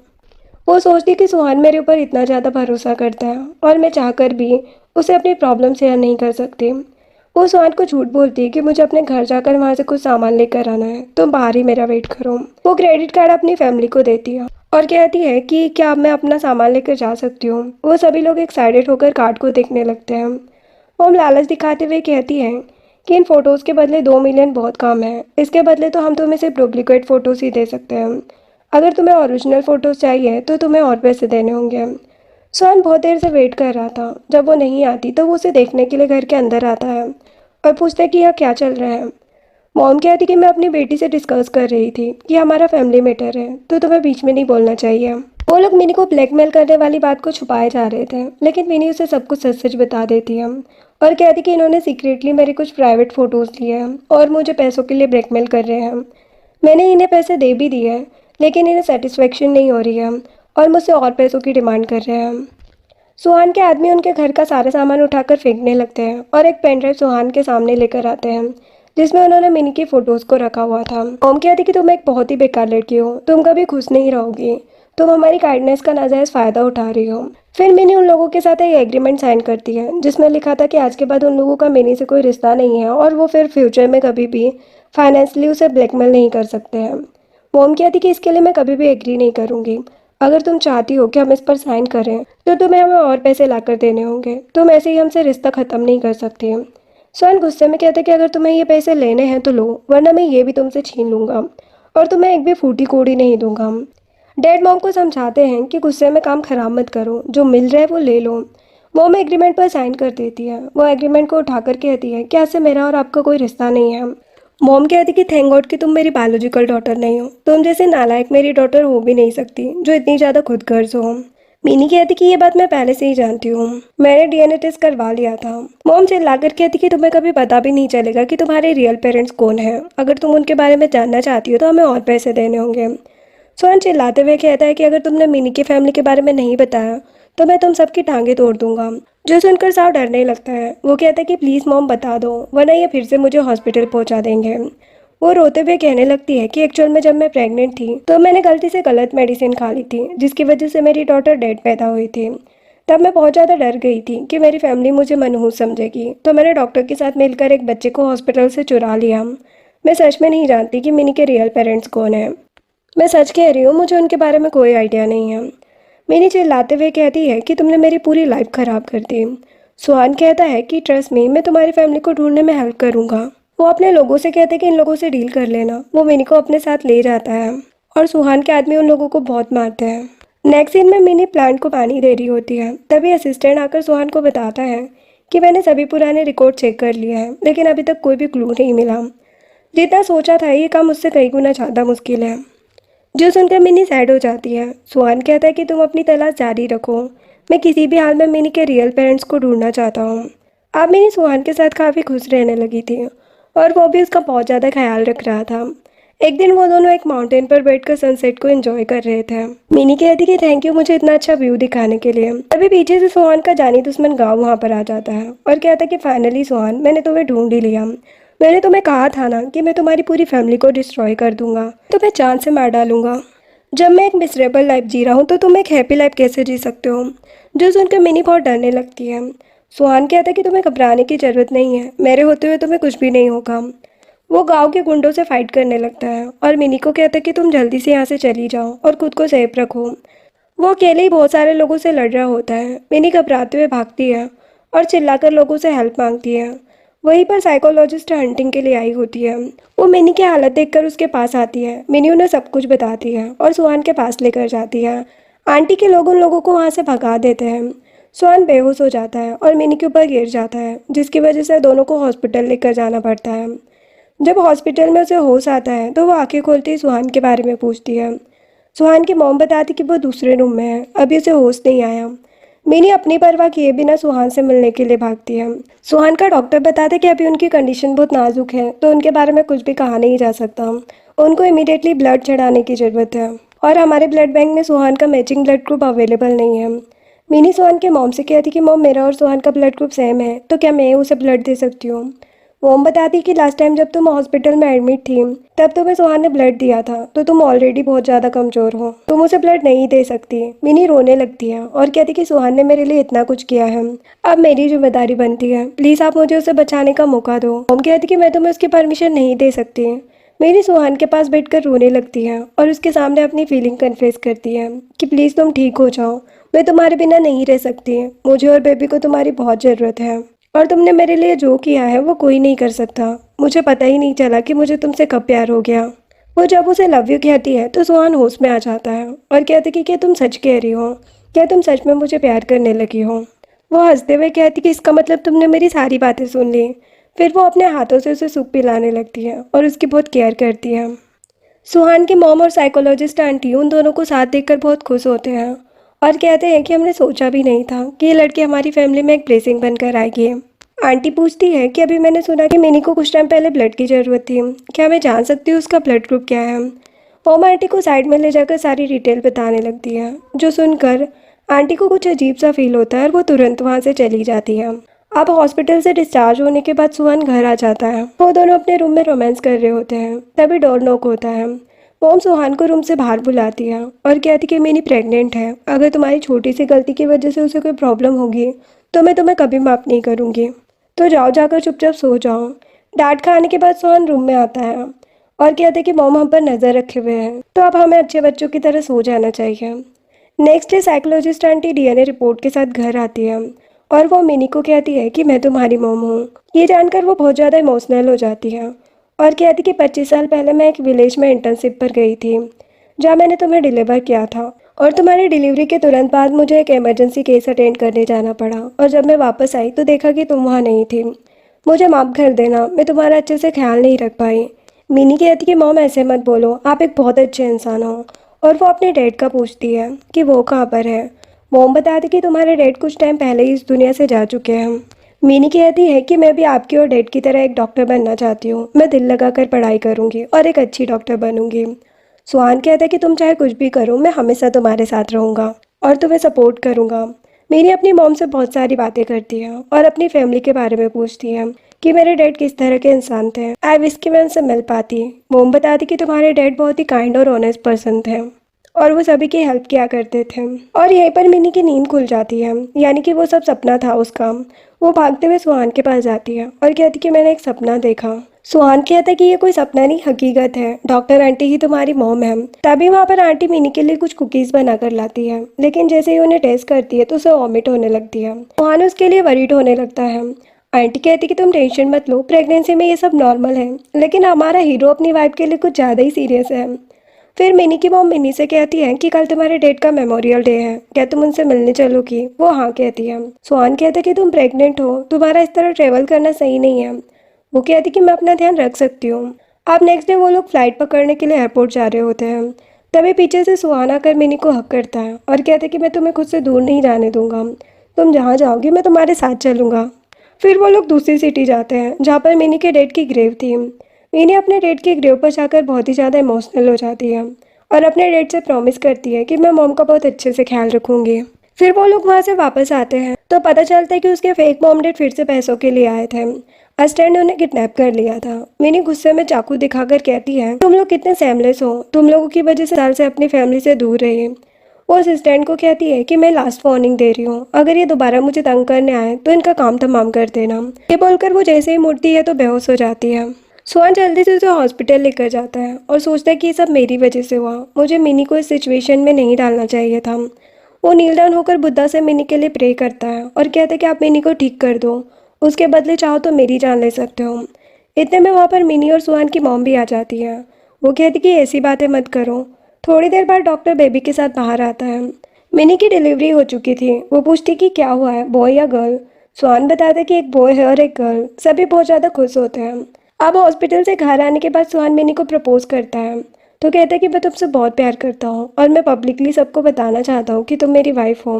A: वो सोचती कि सुहान मेरे ऊपर इतना ज़्यादा भरोसा करता है और मैं चाहकर भी उसे अपनी प्रॉब्लम शेयर नहीं कर सकती। वो सुहान को झूठ बोलती है कि मुझे अपने घर जाकर वहाँ से कुछ सामान लेकर आना है, तुम बाहर ही मेरा वेट करो। वो क्रेडिट कार्ड अपनी फैमिली को देती है और कहती है कि क्या अब मैं अपना सामान लेकर जा सकती हूँ। वो सभी लोग एक्साइटेड होकर कार्ड को देखने लगते हैं। वो हम लालच दिखाते हुए कहती है कि इन फ़ोटोज़ के बदले 2 मिलियन बहुत कम है, इसके बदले तो हम तुम्हें सिर्फ डुप्लीकेट फ़ोटोज़ ही दे सकते हैं। अगर तुम्हें ओरिजिनल फ़ोटोज़ चाहिए तो तुम्हें और पैसे देने होंगे। सुहान बहुत देर से वेट कर रहा था। जब वो नहीं आती तो वो उसे देखने के लिए घर के अंदर आता है और पूछता है कि यहाँ क्या चल रहा है। मॉम कहती कि मैं अपनी बेटी से डिस्कस कर रही थी कि हमारा फैमिली मैटर है, तो तुम्हें बीच में नहीं बोलना चाहिए। वो वो लोग मिनी को ब्लैकमेल करने वाली बात को छुपाए जा रहे थे, लेकिन मिनी उसे सब कुछ सच सच बता देती है और कहती कि इन्होंने सीक्रेटली मेरे कुछ प्राइवेट फ़ोटोज़ लिए हैं और मुझे पैसों के लिए ब्लैकमेल कर रहे हैं। मैंने इन्हें पैसे दे भी दिए हैं, लेकिन इन्हें सेटिस्फेक्शन नहीं हो रही है और मुझसे और पैसों की डिमांड कर रहे हैं। सुहान के आदमी उनके घर का सारा सामान उठाकर फेंकने लगते हैं और एक पेन ड्राइव सुहान के सामने लेकर आते हैं, जिसमें उन्होंने मिनी की फ़ोटोज़ को रखा हुआ था। ओम कहती कि तुम एक बहुत ही बेकार लड़की हो, तुम कभी खुश नहीं रहोगी, तुम हमारी काइंडनेस का नाजायज़ फ़ायदा उठा रही हो। फिर मिनी उन लोगों के साथ एक एग्रीमेंट साइन करती है, जिसमें लिखा था कि आज के बाद उन लोगों का मिनी से कोई रिश्ता नहीं है और वो फिर फ्यूचर में कभी भी फाइनेंशियली उसे ब्लैकमेल नहीं कर सकते हैं। मोम कहती कि इसके लिए मैं कभी भी एग्री नहीं करूँगी। अगर तुम चाहती हो कि हम इस पर साइन करें तो तुम्हें हमें और पैसे लाकर देने होंगे, तुम ऐसे ही हमसे रिश्ता ख़त्म नहीं कर सकती। स्वयं गुस्से में कहते कि अगर तुम्हें ये पैसे लेने हैं तो लो, वरना मैं ये भी तुमसे छीन लूँगा और तुम्हें एक भी फूटी कोड़ी नहीं दूंगा। डैड मॉम को समझाते हैं कि गुस्से में काम खराब मत करो, जो मिल रहा है वो ले लो। मॉम एग्रीमेंट पर साइन कर देती है। वो एग्रीमेंट को उठाकर कहती है कि आज से मेरा और आपका कोई रिश्ता नहीं है। मॉम कहती कि थैंक गॉड कि तुम मेरी बायोलॉजिकल डॉटर नहीं हो, तुम जैसे नालायक मेरी डॉटर हो भी नहीं सकती जो इतनी ज़्यादा खुदगर्ज हो। मीनी कहती कि ये बात मैं पहले से ही जानती हूँ, मैंने डीएनए टेस्ट करवा लिया था। मॉम चिल्लाकर कहती कि तुम्हें कभी पता भी नहीं चलेगा कि तुम्हारे रियल पेरेंट्स कौन हैं। अगर तुम उनके बारे में जानना चाहती हो तो हमें और पैसे देने होंगे। सोहन चिल्लाते हुए कहता है कि अगर तुमने मिनी की फैमिली के बारे में नहीं बताया तो मैं तुम सबकी टांगें तोड़ दूंगा। जो सुनकर साव डरने लगता है। वो कहता है कि प्लीज़ मॉम बता दो, वरना ये फिर से मुझे हॉस्पिटल पहुंचा देंगे। वो रोते हुए कहने लगती है कि एक्चुअल में जब मैं प्रेग्नेंट थी तो मैंने गलती से गलत मेडिसिन खा ली थी, जिसकी वजह से मेरी डॉटर डेड पैदा हुई थी। तब मैं बहुत ज़्यादा डर गई थी कि मेरी फैमिली मुझे मनहूस समझेगी, तो मैंने डॉक्टर के साथ मिलकर एक बच्चे को हॉस्पिटल से चुरा लिया। मैं सच में नहीं जानती कि मिनी के रियल पेरेंट्स कौन हैं। मैं सच कह रही हूँ, मुझे उनके बारे में कोई आइडिया नहीं है। मिनी चिल्लाते हुए कहती है कि तुमने मेरी पूरी लाइफ खराब कर दी। सुहान कहता है कि ट्रस्ट मी, मैं तुम्हारी फैमिली को ढूंढने में हेल्प करूँगा। वो अपने लोगों से कहते हैं कि इन लोगों से डील कर लेना। वो मिनी को अपने साथ ले जाता है और सुहान के आदमी उन लोगों को बहुत मारते हैं। नेक्स्ट सीन में मिनी प्लांट को पानी दे रही होती है, तभी असिस्टेंट आकर सुहान को बताता है कि मैंने सभी पुराने रिकॉर्ड चेक कर लिया है, लेकिन अभी तक कोई भी क्लू नहीं मिला। जितना सोचा था ये काम मुझसे कई गुना ज़्यादा मुश्किल है। जो सुनकर मिनी सैड हो जाती है। सुहान कहता है कि तुम अपनी तलाश जारी रखो, मैं किसी भी हाल में मिनी के रियल पेरेंट्स को ढूंढना चाहता हूँ। अब मिनी सुहान के साथ काफ़ी खुश रहने लगी थी और वो भी उसका बहुत ज़्यादा ख्याल रख रहा था। एक दिन वो दोनों एक माउंटेन पर बैठकर सनसेट को एंजॉय कर रहे थे। मिनी कहती कि थैंक यू मुझे इतना अच्छा व्यू दिखाने के लिए। तभी पीछे से सुहान का जानी दुश्मन गाँव वहाँ पर आ जाता है और कहता है कि फाइनली सुहान, मैंने तुम्हें ढूंढ ही लिया। मैंने तुम्हें कहा था ना कि मैं तुम्हारी पूरी फैमिली को डिस्ट्रॉय कर दूंगा, तुम्हें चांद से मार डालूंगा। जब मैं एक मिसरेबल लाइफ जी रहा हूँ तो तुम एक हैप्पी लाइफ कैसे जी सकते हो। जो सुनकर मिनी बहुत डरने लगती है। सुहान कहता है कि तुम्हें घबराने की ज़रूरत नहीं है, मेरे होते हुए तुम्हें कुछ भी नहीं होगा। वो गांव के गुंडों से फाइट करने लगता है और मिनी को कहता है कि तुम जल्दी से यहाँ से चली जाओ और खुद को सेफ रखो। वो अकेले ही बहुत सारे लोगों से लड़ रहा होता है। मिनी घबराते हुए भागती है और चिल्लाकर लोगों से हेल्प मांगती है। वहीं पर साइकोलॉजिस्ट हंटिंग के लिए आई होती है। वो मिनी की हालत देखकर उसके पास आती है। मिनी उन्हें सब कुछ बताती है और सुहान के पास लेकर जाती है। आंटी के लोग उन लोगों को वहाँ से भगा देते हैं। सुहान बेहोश हो जाता है और मिनी के ऊपर गिर जाता है, जिसकी वजह से दोनों को हॉस्पिटल लेकर जाना पड़ता है। जब हॉस्पिटल में उसे होश आता है तो वो आंखें खोलते ही सुहान के बारे में पूछती है। सुहान की मॉम बताती कि वो दूसरे रूम में है, अभी उसे होश नहीं आया। मिनी अपनी परवाह किए बिना सुहान से मिलने के लिए भागती है। सुहान का डॉक्टर बताता है कि अभी उनकी कंडीशन बहुत नाजुक है, तो उनके बारे में कुछ भी कहा नहीं जा सकता। उनको इमीडिएटली ब्लड चढ़ाने की ज़रूरत है और हमारे ब्लड बैंक में सुहान का मैचिंग ब्लड ग्रुप अवेलेबल नहीं है। मिनी सुहान के मॉम से कहती कि मॉम, मेरा और सुहान का ब्लड ग्रुप सेम है, तो क्या मैं उसे ब्लड दे सकती हूँ। मॉम बताती कि लास्ट टाइम जब तुम हॉस्पिटल में एडमिट थी तब तुम्हें सुहान ने ब्लड दिया था, तो तुम ऑलरेडी बहुत ज़्यादा कमज़ोर हो, तुम उसे ब्लड नहीं दे सकती। मिनी रोने लगती है और कहती कि सुहान ने मेरे लिए इतना कुछ किया है, अब मेरी जिम्मेदारी बनती है, प्लीज़ आप मुझे उसे बचाने का मौका दो। मॉम कहती कि मैं तुम्हें उसकी परमिशन नहीं दे सकती। मेरी सुहान के पास बैठकर रोने लगती है और उसके सामने अपनी फीलिंग कन्फेस करती है कि प्लीज़ तुम ठीक हो जाओ, मैं तुम्हारे बिना नहीं रह सकती, मुझे और बेबी को तुम्हारी बहुत ज़रूरत है और तुमने मेरे लिए जो किया है वो कोई नहीं कर सकता। मुझे पता ही नहीं चला कि मुझे तुमसे कब प्यार हो गया। वो जब उसे लव यू कहती है तो सुहान होश में आ जाता है और कहती कि क्या तुम सच कह रही हो, क्या तुम सच में मुझे प्यार करने लगी हो। वो हंसते हुए कहती कि इसका मतलब तुमने मेरी सारी बातें सुन ली। फिर वो अपने हाथों से उसे सूप पिलाने लगती है और उसकी बहुत केयर करती है। सुहान की मॉम और साइकोलॉजिस्ट आंटी उन दोनों को साथ देखकर बहुत खुश होते हैं और कहते हैं कि हमने सोचा भी नहीं था कि ये लड़की हमारी फैमिली में एक ब्लेसिंग बनकर आएगी। आंटी पूछती है कि अभी मैंने सुना कि मिनी को कुछ टाइम पहले ब्लड की ज़रूरत थी, क्या मैं जान सकती हूँ उसका ब्लड ग्रुप क्या है। मॉम आंटी को साइड में ले जाकर सारी डिटेल बताने लगती है, जो सुनकर आंटी को कुछ अजीब सा फील होता है और वो तुरंत वहाँ से चली जाती है। अब हॉस्पिटल से डिस्चार्ज होने के बाद सुहान घर आ जाता है। वो दोनों अपने रूम में रोमांस कर रहे होते हैं, तभी डोर नॉक होता है। मॉम सुहान को रूम से बाहर बुलाती है और कहती कि मिनी प्रेग्नेंट है, अगर तुम्हारी छोटी सी गलती की वजह से उसे कोई प्रॉब्लम होगी तो मैं तुम्हें कभी माफ़ नहीं करूँगी, तो जाओ जाकर चुपचाप सो जाओ। डांट खाने के बाद सुहान रूम में आता है और कहते कि मॉम हम पर नज़र रखे हुए हैं, तो अब हमें अच्छे बच्चों की तरह सो जाना चाहिए। Next day psychologist aunty DNA report के साथ घर आती है और वो मिनी को कहती है कि मैं तुम्हारी मॉम हूँ। ये जानकर वो बहुत ज़्यादा इमोशनल हो जाती है और कहती कि 25 साल पहले मैं एक विलेज में इंटर्नशिप पर गई थी, जहाँ मैंने तुम्हें डिलीवर किया था और तुम्हारी डिलीवरी के तुरंत बाद मुझे एक इमरजेंसी केस अटेंड करने जाना पड़ा और जब मैं वापस आई तो देखा कि तुम वहाँ नहीं थी। मुझे माफ़ कर देना, मैं तुम्हारा अच्छे से ख्याल नहीं रख पाई। मिनी कहती कि मॉम ऐसे मत बोलो, आप एक बहुत अच्छे इंसान हो। और वो अपने डैड का पूछती है कि वो कहाँ पर है। मॉम बताती कि तुम्हारे डैड कुछ टाइम पहले ही इस दुनिया से जा चुके हैं। मिनी कहती है कि मैं भी आपकी और डैड की तरह एक डॉक्टर बनना चाहती हूँ, मैं दिल लगाकर पढ़ाई करूँगी और एक अच्छी डॉक्टर बनूंगी। सुहान कहता है कि तुम चाहे कुछ भी करो, मैं हमेशा तुम्हारे साथ रहूँगा और तुम्हें सपोर्ट करूँगा। मेरी अपनी मॉम से बहुत सारी बातें करती है और अपनी फैमिली के बारे में पूछती है कि मेरे डैड किस तरह के इंसान थे। आई विश कि मैं उनसे मिल पाती। मॉम बताती कि तुम्हारे डैड बहुत ही काइंड और ऑनेस्ट पर्सन थे और वो सभी की हेल्प किया करते थे। और यहीं पर मिनी की नींद खुल जाती है, यानी कि वो सब सपना था उसका। वो भागते हुए सुहान के पास जाती है और कहती कि मैंने एक सपना देखा। सुहान कहता है कि ये कोई सपना नहीं, हकीकत है, डॉक्टर आंटी ही तुम्हारी मॉम है। तभी वहाँ पर आंटी मिनी के लिए कुछ कुकीज़ बनाकर लाती है, लेकिन जैसे ही उन्हें टेस्ट करती है तो उसे वॉमिट होने लगती है। सुहान उसके लिए वरीड होने लगता है। आंटी कहती कि तुम टेंशन मत लो, प्रेगनेंसी में ये सब नॉर्मल है, लेकिन हमारा हीरो अपनी वाइफ के लिए कुछ ज़्यादा ही सीरियस है। फिर मिनी की मॉम मिनी से कहती है कि कल तुम्हारे डेट का मेमोरियल डे है, क्या तुम उनसे मिलने चलोगी। वो हाँ कहती है। सुहान कहता है कि तुम प्रेग्नेंट हो, तुम्हारा इस तरह ट्रेवल करना सही नहीं है। वो कहती कि मैं अपना ध्यान रख सकती हूँ। अब नेक्स्ट डे वो लोग फ्लाइट पकड़ने के लिए एयरपोर्ट जा रहे होते हैं। तभी पीछे से सुहान आकर मिनी को हक करता है और कहता है कि मैं तुम्हें खुद से दूर नहीं जाने दूंगा, तुम जहाँ जाओगी मैं तुम्हारे साथ चलूँगा। फिर वो लोग दूसरी सिटी जाते हैं जहाँ पर मिनी के डेड की ग्रेव थी। मिनी अपने डेड की ग्रेव पर जाकर बहुत ही ज़्यादा इमोशनल हो जाती है और अपने डेड से प्रॉमिस करती है कि मैं मॉम का बहुत अच्छे से ख्याल रखूँगी। फिर वो लोग वहाँ से वापस आते हैं तो पता चलता है कि उसके फेक मॉम डैड फिर से पैसों के लिए आए थे। असिस्टेंट ने उन्हें किडनैप कर लिया था। मिनी गुस्से में चाकू दिखाकर कहती है तुम लोग कितने सेमलेस हो, तुम लोगों की वजह से साल से अपनी फैमिली से दूर रही। वो असिस्टेंट को कहती है कि मैं लास्ट वार्निंग दे रही हूँ, अगर ये दोबारा मुझे तंग करने आए तो इनका काम तमाम कर देना। ये बोलकर वो जैसे ही मुड़ती है तो बेहोश हो जाती है। सुहान जल्दी से उसे हॉस्पिटल लेकर जाता है और सोचता है कि ये सब मेरी वजह से हुआ, मुझे मिनी को इस सिचुएशन में नहीं डालना चाहिए था। वो नील डाउन होकर बुद्धा से मिनी के लिए प्रे करता है और कहता है कि आप मिनी को ठीक कर दो, उसके बदले चाहो तो मेरी जान ले सकते हो। इतने में वहाँ पर मिनी और सुहान की मॉम भी आ जाती है। वो कहती कि ऐसी बातें मत करो। थोड़ी देर बाद डॉक्टर बेबी के साथ बाहर आता है। मिनी की डिलीवरी हो चुकी थी। वो पूछती कि क्या हुआ है, बॉय या गर्ल। सुहान बताता है कि एक बॉय है और एक गर्ल। सभी बहुत ज़्यादा खुश होते हैं। अब हॉस्पिटल से घर आने के बाद सुहान मिनी को प्रपोज करता है तो कहता है कि मैं तुमसे बहुत प्यार करता हूँ और मैं पब्लिकली सबको बताना चाहता हूँ कि तुम मेरी वाइफ हो।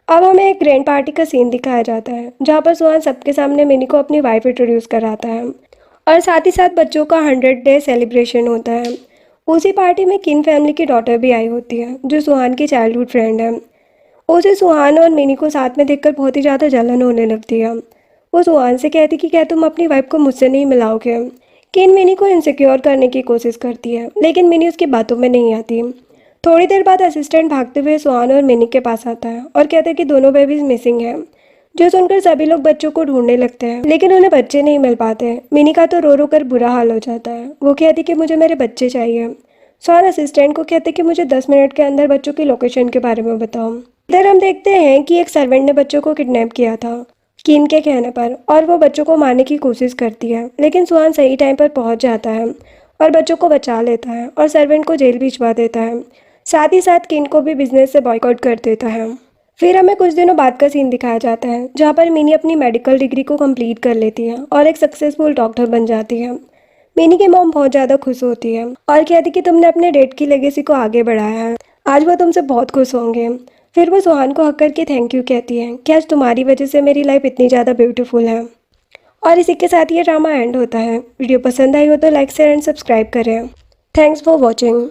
A: अब हमें एक ग्रैंड पार्टी का सीन दिखाया जाता है जहाँ पर सुहान सबके सामने मिनी को अपनी वाइफ इंट्रोड्यूस कराता है और साथ ही साथ बच्चों का 100 डे सेलिब्रेशन होता है। उसी पार्टी में किन फैमिली की डॉटर भी आई होती है जो सुहान की चाइल्डहुड फ्रेंड है। उसे सुहान और मिनी को साथ में देखकर बहुत ही ज़्यादा जलन होने लगती है। वो सुहान से कहती कि क्या तुम अपनी वाइफ को मुझसे नहीं मिलाओगे। किन मिनी को इनसिक्योर करने की कोशिश करती है, लेकिन मिनी उसकी बातों में नहीं आती। थोड़ी देर बाद असिस्टेंट भागते हुए सुहान और मिनी के पास आता है और कहता है कि दोनों बेबीज मिसिंग हैं। जो सुनकर सभी लोग बच्चों को ढूंढने लगते हैं, लेकिन उन्हें बच्चे नहीं मिल पाते। मिनी का तो रो रो कर बुरा हाल हो जाता है। वो कहती कि मुझे मेरे बच्चे चाहिए। सुहान असिस्टेंट को कहते कि मुझे 10 मिनट के अंदर बच्चों की लोकेशन के बारे में बताओ। इधर हम देखते हैं कि एक सर्वेंट ने बच्चों को किडनैप किया था किन के कहने पर और वो बच्चों को मारने की कोशिश करती है, लेकिन सुहान सही टाइम पर पहुंच जाता है और बच्चों को बचा लेता है और सर्वेंट को जेल भिजवा देता है। साथ ही साथ किन को भी बिजनेस से बॉयकॉट कर देता है। फिर हमें कुछ दिनों बाद का सीन दिखाया जाता है जहाँ पर मिनी अपनी मेडिकल डिग्री को कंप्लीट कर लेती है और एक सक्सेसफुल डॉक्टर बन जाती है। मिनी की मॉम बहुत ज़्यादा खुश होती है और कहती कि तुमने अपने डैड की लेगेसी को आगे बढ़ाया है, आज वो तुमसे बहुत खुश होंगे। फिर वो सुहान को हक करके थैंक यू कहती है कि आज तुम्हारी वजह से मेरी लाइफ इतनी ज़्यादा ब्यूटीफुल है। और इसी के साथ ये ड्रामा एंड होता है। वीडियो पसंद आई हो तो लाइक शेयर एंड सब्सक्राइब करें। Thanks for watching.